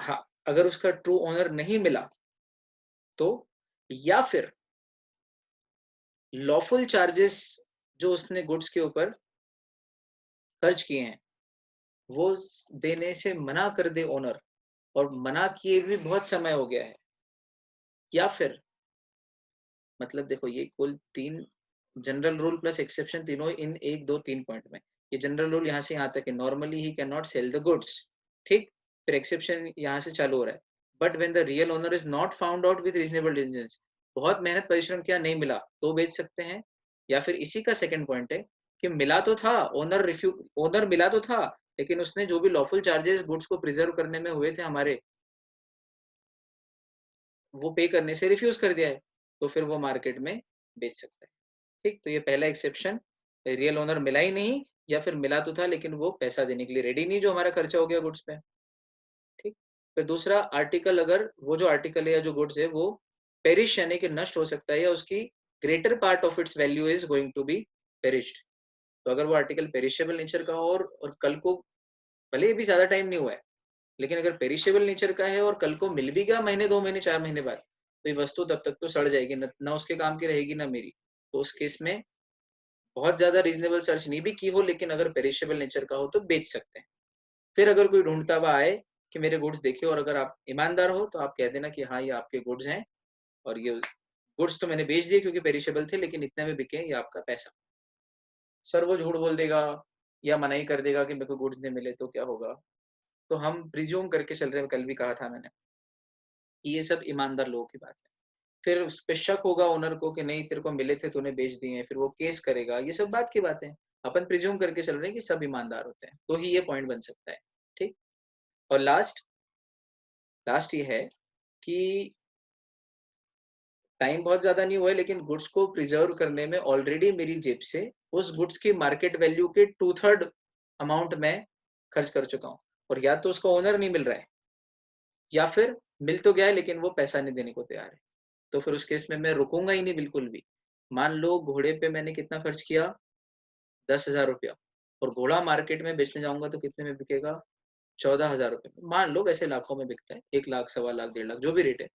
हाँ, अगर उसका ट्रू ओनर नहीं मिला तो, या फिर लॉफुल चार्जेस जो उसने गुड्स के ऊपर खर्च किए हैं वो देने से मना कर दे ओनर, और मना किए भी बहुत समय हो गया है। या फिर, मतलब देखो, ये कुल 3 जनरल रूल प्लस एक्सेप्शन, तीनों इन 1 2 3 पॉइंट में। ये जनरल रूल यहाँ से यहाँ तक है, normally he can not sell the goods. ठीक, फिर एक्सेप्शन यहाँ से चालू हो रहा है, but when the real owner is not found out with reasonable diligence, बहुत मेहनत परिश्रम किया नहीं मिला तो बेच सकते हैं। या फिर इसी का सेकंड पॉइंट है कि मिला तो था, ओनर मिला तो था, लेकिन उसने जो भी लॉफुल चार्जेस गुड्स को प्रिजर्व करने में हुए थे हमारे, वो पे करने से रिफ्यूज कर दिया है, तो फिर वो मार्केट में बेच सकता है। ठीक, तो ये पहला एक्सेप्शन, रियल ओनर मिला ही नहीं, या फिर मिला तो था लेकिन वो पैसा देने के लिए रेडी नहीं, जो हमारा खर्चा हो गया गुड्स पे। ठीक, फिर दूसरा आर्टिकल, अगर वो जो आर्टिकल है या जो गुड्स है वो पेरिश यानी कि नष्ट हो सकता है, या उसकी greater part of its value is going to be perished, तो अगर वो आर्टिकल पेरिशेबल नेचर का हो, और कल को, भले ही भी ज्यादा टाइम नहीं हुआ है, लेकिन अगर पेरिशेबल नेचर का है और कल को मिल भी गया महीने 2 महीने 4 महीने बाद, तो ये वस्तु तब तक तो सड़ जाएगी, ना उसके काम की रहेगी ना मेरी। तो उस केस में बहुत ज्यादा रीजनेबल सर्च नहीं भी की हो, लेकिन अगर पेरिशेबल नेचर का हो तो बेच सकते हैं। फिर अगर कोई ढूंढता हुआ आए कि मेरे गुड्स देखिए, और अगर आप ईमानदार हो तो आप कह देना कि हाँ ये आपके गुड्स हैं, और ये गुड्स तो मैंने बेच दिए क्योंकि पेरिशेबल थे, लेकिन इतने में बिके, ये आपका पैसा। सर वो झूठ बोल देगा या मना ही कर देगा कि मेरे को गुड्स नहीं मिले तो क्या होगा? तो हम प्रिज्यूम करके चल रहे हैं, कल भी कहा था मैंने कि ये सब ईमानदार लोगों की बात है। फिर उस पे शक होगा ओनर को कि नहीं तेरे को मिले थे तूने बेच दिए हैं, फिर वो केस करेगा, ये सब बात की बातें हैं। अपन प्रिज्यूम करके चल रहे हैं कि सब ईमानदार होते हैं, तो ही ये पॉइंट बन सकता है। ठीक। और लास्ट लास्ट ये है कि टाइम बहुत ज्यादा नहीं हुआ है, लेकिन गुड्स को प्रिजर्व करने में ऑलरेडी मेरी जेब से उस गुड्स की मार्केट वैल्यू के 2/3 अमाउंट में खर्च कर चुका हूँ, और या तो उसका ओनर नहीं मिल रहा है, या फिर मिल तो गया है लेकिन वो पैसा नहीं देने को तैयार है। तो फिर उस केस में मैं रुकूंगा ही नहीं बिल्कुल भी। मान लो घोड़े पे मैंने कितना खर्च किया, 10,000 रुपया, और घोड़ा मार्केट में बेचने जाऊंगा तो कितने में बिकेगा, 14,000 रुपये में। मान लो, वैसे लाखों में बिकता है, 1 लाख, 1.25 लाख, 1.5 लाख, जो भी रेट है।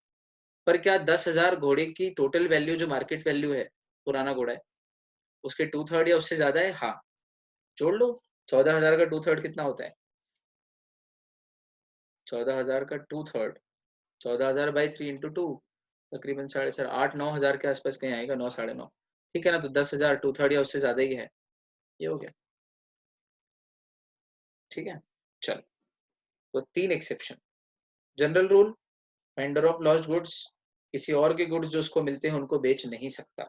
पर क्या 10,000 घोड़े की टोटल वैल्यू जो मार्केट वैल्यू है, पुराना घोड़ा है, उसके 2/3 या उससे ज्यादा है? हाँ, जोड़ लो। 14,000 का 2/3 कितना होता है? 14,000 का 2/3, 14,000 बाई 3 × 2, तकरीबन 4.5, 8-9 हज़ार के आसपास कहीं आएगा, 9, 9.5। ठीक है ना? तो 10,000 2/3 या उससे ज्यादा ही है, ये हो गया। ठीक है, चलो। तो 3 exception. General rule, vendor of lost goods किसी और के गुड्स जो उसको मिलते हैं उनको बेच नहीं सकता,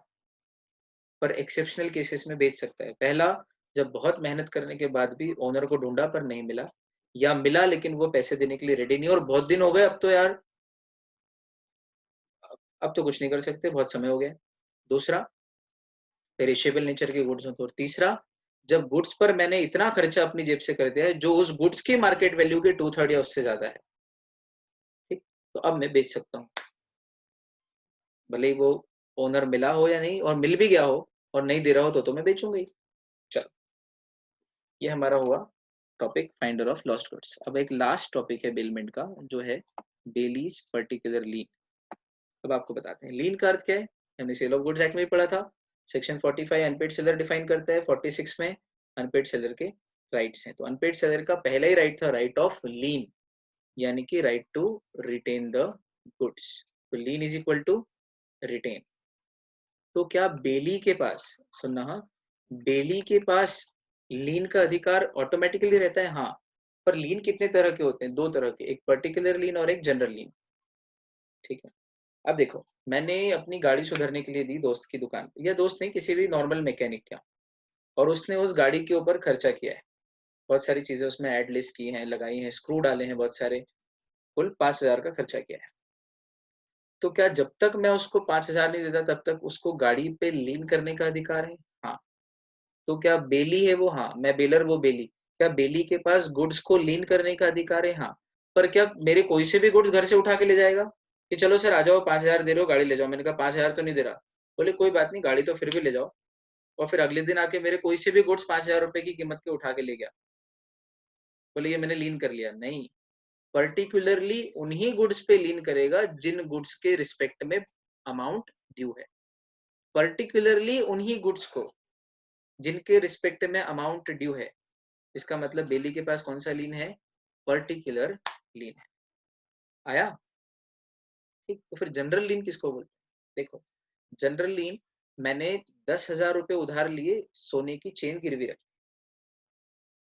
पर एक्सेप्शनल केसेस में बेच सकता है। पहला, जब बहुत मेहनत करने के बाद भी ओनर को ढूंढा पर नहीं मिला, या मिला लेकिन वो पैसे देने के लिए रेडी नहीं, और बहुत दिन हो गए, अब तो यार अब तो कुछ नहीं कर सकते, बहुत समय हो गया। दूसरा, पेरिशेबल नेचर के गुड्स हो तो। और तीसरा, जब गुड्स पर मैंने इतना खर्चा अपनी जेब से कर दिया है जो उस गुड्स की मार्केट वैल्यू के 2/3 या उससे ज्यादा है। ठीक, तो अब मैं बेच सकता हूँ, भले ही वो ओनर मिला हो या नहीं, और मिल भी गया हो और नहीं दे रहा हो तो मैं बेचूंगा ही। चलो, ये हमारा हुआ topic finder of lost goods. अब एक लास्ट टॉपिक है बेलमेंट का, जो है बेलीज पर्टिकुलर लीन। अब आपको बताते हैं लीन का अर्थ क्या है। हमने सेल ऑफ गुड्स एक्ट में भी पढ़ा था। सेक्शन 45 अनपेड सेलर डिफाइन करता है, 46 में अनपेड सेलर के राइट्स हैं। तो अनपेड सेलर का पहला ही राइट था राइट ऑफ लीन, यानी कि right to retain the goods. तो lien is equal to retain. तो क्या बेली के पास, सुनना हाँ, बेली के पास लीन का अधिकार ऑटोमेटिकली रहता है? हाँ। पर लीन कितने तरह के होते हैं? 2 तरह के, एक पर्टिकुलर लीन और एक जनरल लीन। ठीक है। अब देखो, मैंने अपनी गाड़ी सुधरने के लिए दी दोस्त की दुकान पे, या दोस्त नहीं, किसी भी नॉर्मल मैकेनिक के यहाँ, और उसने उस गाड़ी के ऊपर खर्चा किया है, बहुत सारी चीजें उसमें एड लिस्ट की हैं, लगाई हैं, स्क्रू डाले हैं बहुत सारे, कुल 5,000 का खर्चा किया है। तो क्या जब तक मैं उसको 5,000 नहीं देता तब तक उसको गाड़ी पे लीन करने का अधिकार है? हाँ। तो क्या बेली है वो? हाँ। मैं बेलर, वो बेली। क्या बेली के पास गुड्स को लीन करने का अधिकार है? हाँ। पर क्या मेरे कोई से भी गुड्स घर से उठा के ले जाएगा कि चलो सर आ जाओ, 5,000 दे रहे हो, गाड़ी ले जाओ? मैंने कहा 5,000 तो नहीं दे रहा। बोले कोई बात नहीं, गाड़ी तो फिर भी ले जाओ। और फिर अगले दिन आके मेरे कोई से भी गुड्स 5,000 रुपए की कीमत के उठा के ले गया, बोले ये मैंने लीन कर लिया। नहीं, पर्टिकुलरली उन्हीं गुड्स पे लीन करेगा जिन गुड्स के रिस्पेक्ट में अमाउंट ड्यू है। पर्टिकुलरली उन्हीं गुड्स को जिनके रिस्पेक्ट में अमाउंट ड्यू है। इसका मतलब बेली के पास कौन सा लीन है? पर्टिकुलर लीन है। आया? ठीक। तो फिर जनरल लीन किसको बोलते हैं? देखो, जनरल लीन, मैंने 10,000 रुपए उधार लिए, सोने की चेन गिरवी रखी,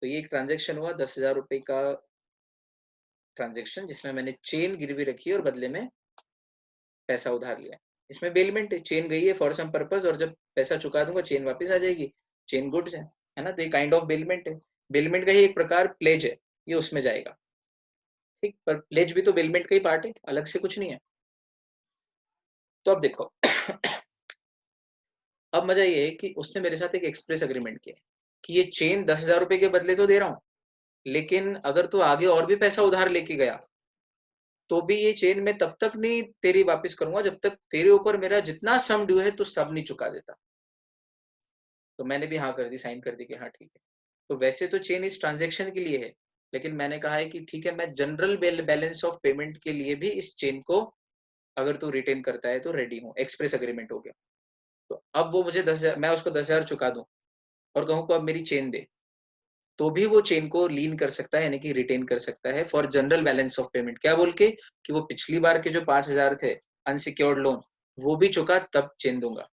तो ये एक ट्रांजेक्शन हुआ, 10,000 रुपए का ट्रांजेक्शन, जिसमें मैंने चेन गिरवी रखी है और बदले में पैसा उधार लिया। इसमें बेलमेंट है, चेन गई है फॉर सम पर्पस, और जब पैसा चुका दूंगा चेन वापस आ जाएगी। चेन गुड्स है ना? तो ये काइंड ऑफ बेलमेंट है। बेलमेंट का ही एक प्रकार प्लेज है, ये उसमें जाएगा। ठीक, पर प्लेज भी तो बेलमेंट का ही पार्ट है, अलग से कुछ नहीं है। तो अब देखो अब मजा ये है कि उसने मेरे साथ एक एक्सप्रेस अग्रीमेंट किया है कि ये चेन 10,000 रुपए के बदले तो दे रहा हूँ, लेकिन अगर तू आगे और भी पैसा उधार लेके गया तो भी ये चेन मैं तब तक नहीं तेरी वापस करूंगा जब तक तेरे ऊपर मेरा जितना सम ड्यू है तो सब नहीं चुका देता। तो मैंने भी हाँ कर दी, साइन कर दी कि हाँ ठीक है। तो वैसे तो चेन इस ट्रांजेक्शन के लिए है, लेकिन मैंने कहा है कि ठीक है, मैं जनरल बैलेंस ऑफ पेमेंट के लिए भी इस चेन को अगर तू रिटेन करता है तो रेडी हूँ। एक्सप्रेस अग्रीमेंट हो गया। तो अब वो मुझे 10,000, मैं उसको 10,000 चुका दूं और कहूँ को अब मेरी चेन दे, तो भी वो चेन को लीन कर सकता है, यानी कि रिटेन कर सकता है for general balance of payment. क्या बोल के कि वो पिछली बार के जो 5,000 थे अनसिक्योर्ड लोन, वो भी चुका तब चेन दूंगा,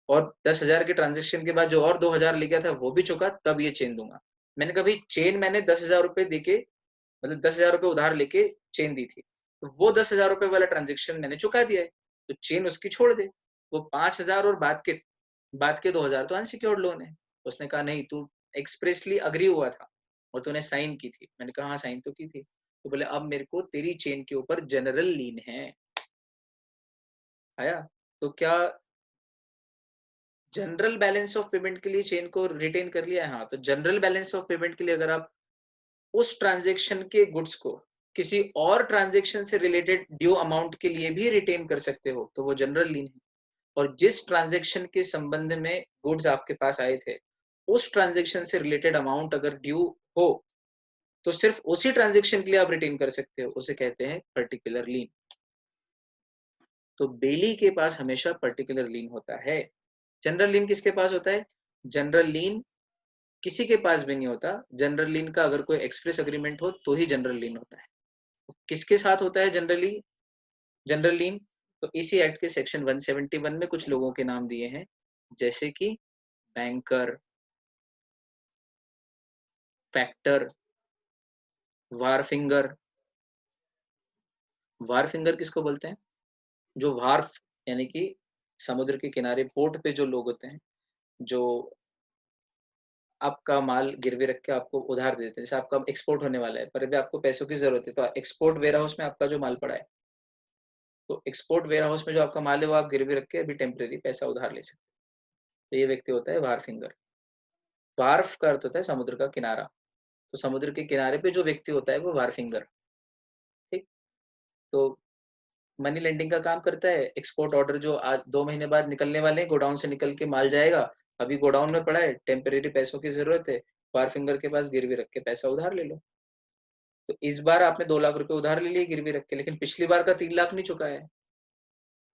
और 10,000 के ट्रांजेक्शन के बाद जो और 2,000 ले गया था वो भी चुका तब ये चेन दूंगा। मैंने कभी चेन मैंने 10,000 रुपए देके, मतलब 10,000 रुपए उधार लेके चेन दी थी, तो वो 10,000 रुपए वाला ट्रांजेक्शन मैंने चुका दिया है, तो चेन उसकी छोड़ दे। वो 5,000 और बाद के 2,000 तो अनसिक्योर्ड लोन है। उसने कहा नहीं, तू एक्सप्रेसली अग्री हुआ था और तूने साइन की थी। मैंने कहा हाँ साइन तो की थी। तो बोले अब मेरे को तेरी चेन के ऊपर जनरल लीन है। आया? तो क्या जनरल बैलेंस ऑफ पेमेंट के लिए चेन को रिटेन कर लिया है? हाँ, तो जनरल बैलेंस ऑफ पेमेंट के लिए अगर आप उस ट्रांजेक्शन के गुड्स को किसी और ट्रांजेक्शन से रिलेटेड ड्यू अमाउंट के लिए भी रिटेन कर सकते हो, तो वो जनरल लीन है। और जिस ट्रांजेक्शन के संबंध में गुड्स आपके पास आए थे, उस ट्रांजेक्शन से रिलेटेड अमाउंट अगर ड्यू हो, तो सिर्फ उसी ट्रांजेक्शन के लिए आप रिटेन कर सकते हो, उसे कहते हैं पर्टिकुलर लीन। तो बेली के पास हमेशा पर्टिकुलर लीन होता है। जनरल लीन किसके पास होता है? जनरल लीन किसी के पास भी नहीं होता। जनरल लीन का अगर कोई एक्सप्रेस अग्रीमेंट हो तो ही जनरल लीन होता है। किसके साथ होता है जनरली जनरल लीन? तो इसी एक्ट के सेक्शन 171 में कुछ लोगों के नाम दिए हैं, जैसे कि बैंकर, फैक्टर, वारफिंगर। वारफिंगर किसको बोलते हैं? जो वार्फ यानी कि समुद्र के किनारे पोर्ट पे जो लोग होते हैं, जो आपका माल गिरवी रख के आपको उधार देते हैं। जैसे आपका एक्सपोर्ट होने वाला है पर अभी आपको पैसों की जरूरत है, तो एक्सपोर्ट वेयर हाउस में आपका जो माल पड़ा है, तो एक्सपोर्ट वेयर हाउस में जो आपका माल है वो आप गिरवी रख के अभी टेम्परेरी पैसा उधार ले सकते हैं। तो ये व्यक्ति होता है वारफिंगर। वार्फ का अर्थ होता है समुद्र का किनारा। तो समुद्र के किनारे पे जो व्यक्ति होता है वो वारफिंगर। ठीक। तो मनी लेंडिंग का काम करता है। एक्सपोर्ट ऑर्डर जो आज 2 महीने बाद निकलने वाले हैं, गोडाउन से निकल के माल जाएगा, अभी गोडाउन में पड़ा है, टेम्परेरी पैसों की जरूरत है, वारफिंगर के पास गिरवी रख के पैसा उधार ले लो। तो इस बार आपने 2 लाख रुपए उधार ले लिए गिरवी रख के, लेकिन पिछली बार का 3 लाख नहीं चुका है,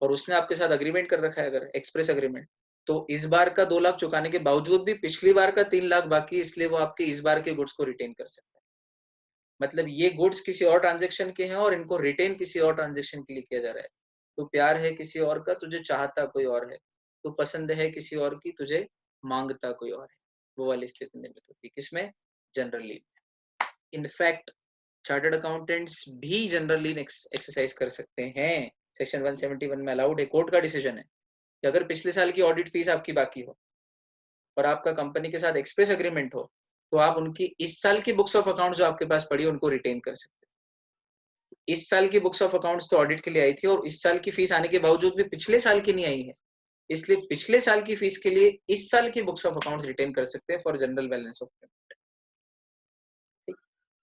और उसने आपके साथ अग्रीमेंट कर रखा है, अगर एक्सप्रेस अग्रीमेंट, तो इस बार का 2 लाख चुकाने के बावजूद भी पिछली बार का 3 लाख बाकी, इसलिए वो आपके इस बार के गुड्स को रिटेन कर सकता है। मतलब ये गुड्स किसी और ट्रांजेक्शन के हैं और इनको रिटेन किसी और ट्रांजेक्शन के लिए किया जा रहा है। तो प्यार है किसी और का, तुझे चाहता कोई और है, तो पसंद है किसी और की, तुझे मांगता कोई और है। वो वाली स्थिति निर्मित होती है किसमें? जनरल लीन। इनफैक्ट चार्टर्ड अकाउंटेंट्स भी जनरल लीन एक्सरसाइज कर सकते हैं। सेक्शन 171 में अलाउड है। कोर्ट का डिसीजन है कि अगर पिछले साल की ऑडिट फीस आपकी बाकी हो और आपका कंपनी के साथ एक्सप्रेस अग्रीमेंट हो, तो आप उनकी इस साल की बुक्स ऑफ अकाउंट जो आपके पास पड़ी है उनको रिटेन कर सकते हैं। इस साल की बुक्स ऑफ अकाउंट्स तो ऑडिट के लिए आई थी और इस साल की फीस आने के बावजूद भी पिछले साल की नहीं आई है, इसलिए पिछले साल की फीस के लिए इस साल की बुक्स ऑफ अकाउंट्स रिटेन कर सकते हैं for general balance of payment. ठीक।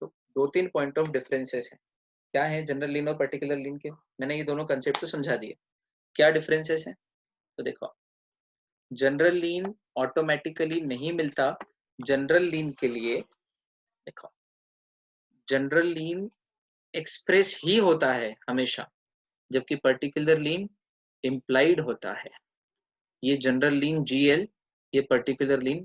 तो 2-3 पॉइंट ऑफ डिफरेंसेस हैं। क्या है जनरल लीन और पर्टिकुलर लीन के? मैंने ये दोनों कंसेप्ट तो समझा दिए। क्या डिफरेंसेस हैं? तो देखो, जनरल लीन ऑटोमेटिकली नहीं मिलता। जनरल लीन के लिए देखो, जनरल लीन एक्सप्रेस ही होता है हमेशा, जबकि पर्टिकुलर लीन इम्प्लाइड होता है। ये जनरल लीन जीएल, ये पर्टिकुलर लीन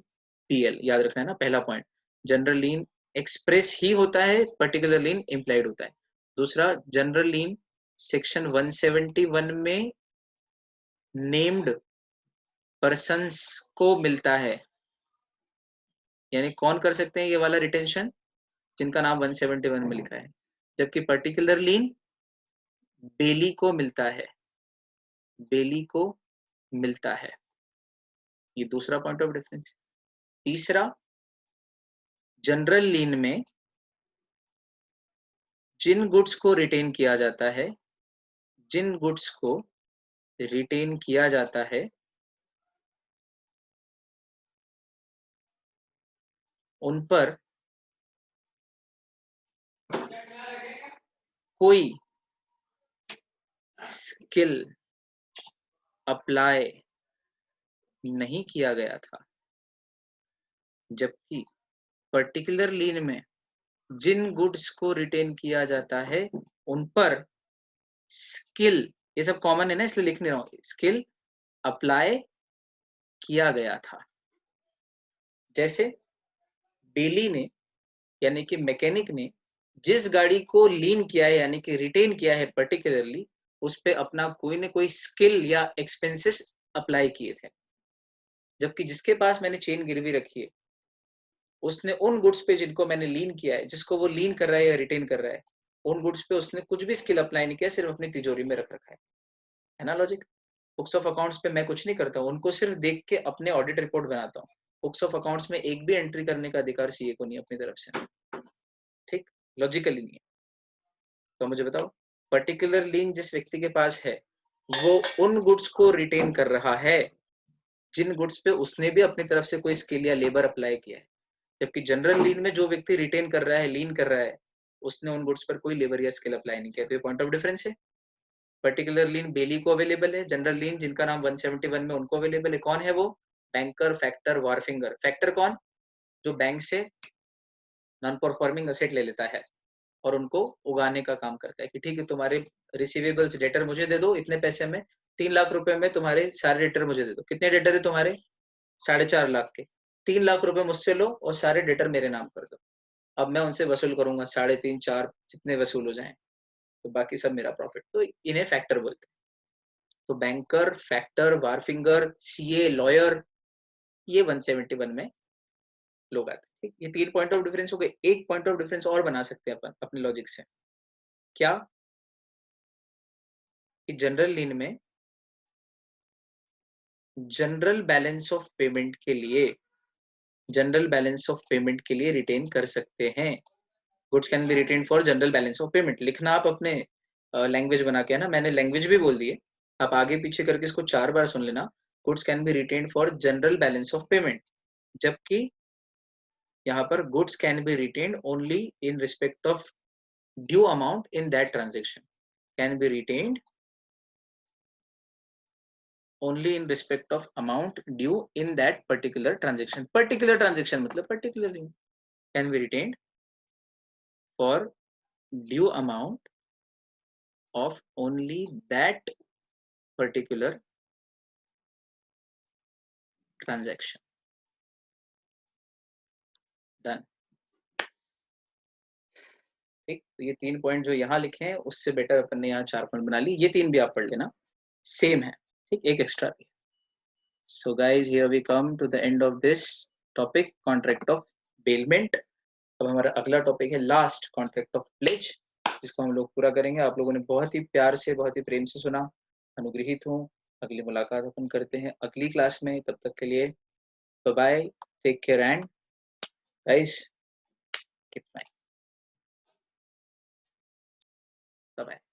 पीएल, याद रखना है ना पहला पॉइंट। जनरल लीन एक्सप्रेस ही होता है, पर्टिकुलर लीन इम्प्लाइड होता है। दूसरा, जनरल लीन सेक्शन 171 में नेम्ड पर्सन्स को मिलता है, यानी कौन कर सकते हैं ये वाला रिटेंशन? जिनका नाम 171 में लिखा है। जबकि पर्टिकुलर लीन बेली को मिलता है, बेली को मिलता है। ये दूसरा पॉइंट ऑफ डिफरेंस। तीसरा, जनरल लीन में जिन गुड्स को रिटेन किया जाता है, जिन गुड्स को रिटेन किया जाता है, उन पर कोई स्किल अप्लाई नहीं किया गया था। जबकि पर्टिकुलर लीन में जिन गुड्स को रिटेन किया जाता है उन पर स्किल, ये सब कॉमन है ना इसलिए लिख नहीं रहा हूं, स्किल अप्लाई किया गया था। जैसे बेली ने यानी कि मैकेनिक ने जिस गाड़ी को लीन किया है यानी कि रिटेन किया है पर्टिकुलरली, उस पे अपना कोई ना कोई स्किल या एक्सपेंसेस अप्लाई किए थे। जबकि जिसके पास मैंने चेन गिरवी रखी है, उसने उन गुड्स पे जिनको मैंने लीन किया है, जिसको वो लीन कर रहा है या रिटेन कर रहा है, उन गुड्स पे उसने कुछ भी स्किल अप्लाई नहीं किया, सिर्फ अपनी तिजोरी में रख रखा है ना लॉजिक? बुक्स ऑफ अकाउंट्स पे मैं कुछ नहीं करता हूँ, उनको सिर्फ देख के अपने ऑडिट रिपोर्ट बनाता हूँ। बुक्स ऑफ अकाउंट्स में एक भी एंट्री करने का अधिकार सीए को नहीं अपनी तरफ से, ठीक? लॉजिकली नहीं है। तो मुझे बताओ, पर्टिकुलर लीन जिस व्यक्ति के पास है, वो उन गुड्स को रिटेन कर रहा है जिन गुड्स पे उसने भी अपनी तरफ से कोई स्किल या लेबर अप्लाई किया है। जबकि जनरल लीन में जो व्यक्ति रिटेन कर रहा है, लीन कर रहा है, उसने उन गुड्स पर कोई लेबर या स्किल अप्लाई नहीं किया। तो ये पॉइंट ऑफ डिफरेंस है। पर्टिकुलर लीन बेली को अवेलेबल है, जनरल लीन जिनका नाम 171 में उनको अवेलेबल है। कौन है वो? Banker, factor, वारफिंगर। फैक्टर कौन? जो बैंक से नॉन परफॉर्मिंग असेट ले लेता है और उनको उगाने का काम करता है कि ठीक है, तुम्हारे रिसीवेबल्स डेटर मुझे दे दो इतने पैसे में, 3 लाख रुपए में तुम्हारे सारे डेटर मुझे दे दो। कितने डेटर है तुम्हारे? 4.5 लाख के। 3 लाख रुपए मुझसे लो और सारे डेटर मेरे नाम कर दो। अब मैं उनसे वसूल करूंगा 3.5 4 जितने वसूल हो जाएं, तो बाकी सब मेरा प्रॉफिट। तो इन्हें फैक्टर बोलते हैं। तो बैंकर, फैक्टर, वारफिंगर, सीए, लॉयर, ये 171 में लोग आते हैं। ठीक, ये 3 पॉइंट ऑफ डिफरेंस हो गए। एक पॉइंट ऑफ डिफरेंस और बना सकते हैं अपन अपने लॉजिक से। क्या? कि जनरल लीन में जनरल बैलेंस ऑफ पेमेंट के लिए रिटेन कर सकते हैं। Goods can be retain for general balance of payment. लिखना आप अपने लैंग्वेज बना के, है ना, मैंने लैंग्वेज भी बोल दी है, आप आगे पीछे करके इसको 4 बार सुन लेना। Goods can be retain for general balance of payment, जबकि यहाँ पर goods can be retain only in respect of due amount in that transaction. Can be retained only in respect of amount due in that particular transaction. Particular transaction मतलब particularly can be retained for due amount of only that particular transaction. Done. ठीक, तो ये 3 point जो यहाँ लिखे हैं उससे better अपन ने यहाँ 4 पॉइंट बना ली। ये 3 भी आप पढ़ लेना, सेम है। ठीक, एक एक्स्ट्रा भी। So guys, here we come to the end of this topic, contract of bailment. अब हमारा अगला टॉपिक है लास्ट, कॉन्ट्रैक्ट ऑफ प्लेज, जिसको हम लोग पूरा करेंगे। आप लोगों ने बहुत ही प्यार से, बहुत ही प्रेम से सुना, अनुग्रहित हूँ। अगली मुलाकात अपन करते हैं अगली क्लास में। तब तक के लिए bye bye, take care and guys keep smiling. Bye bye.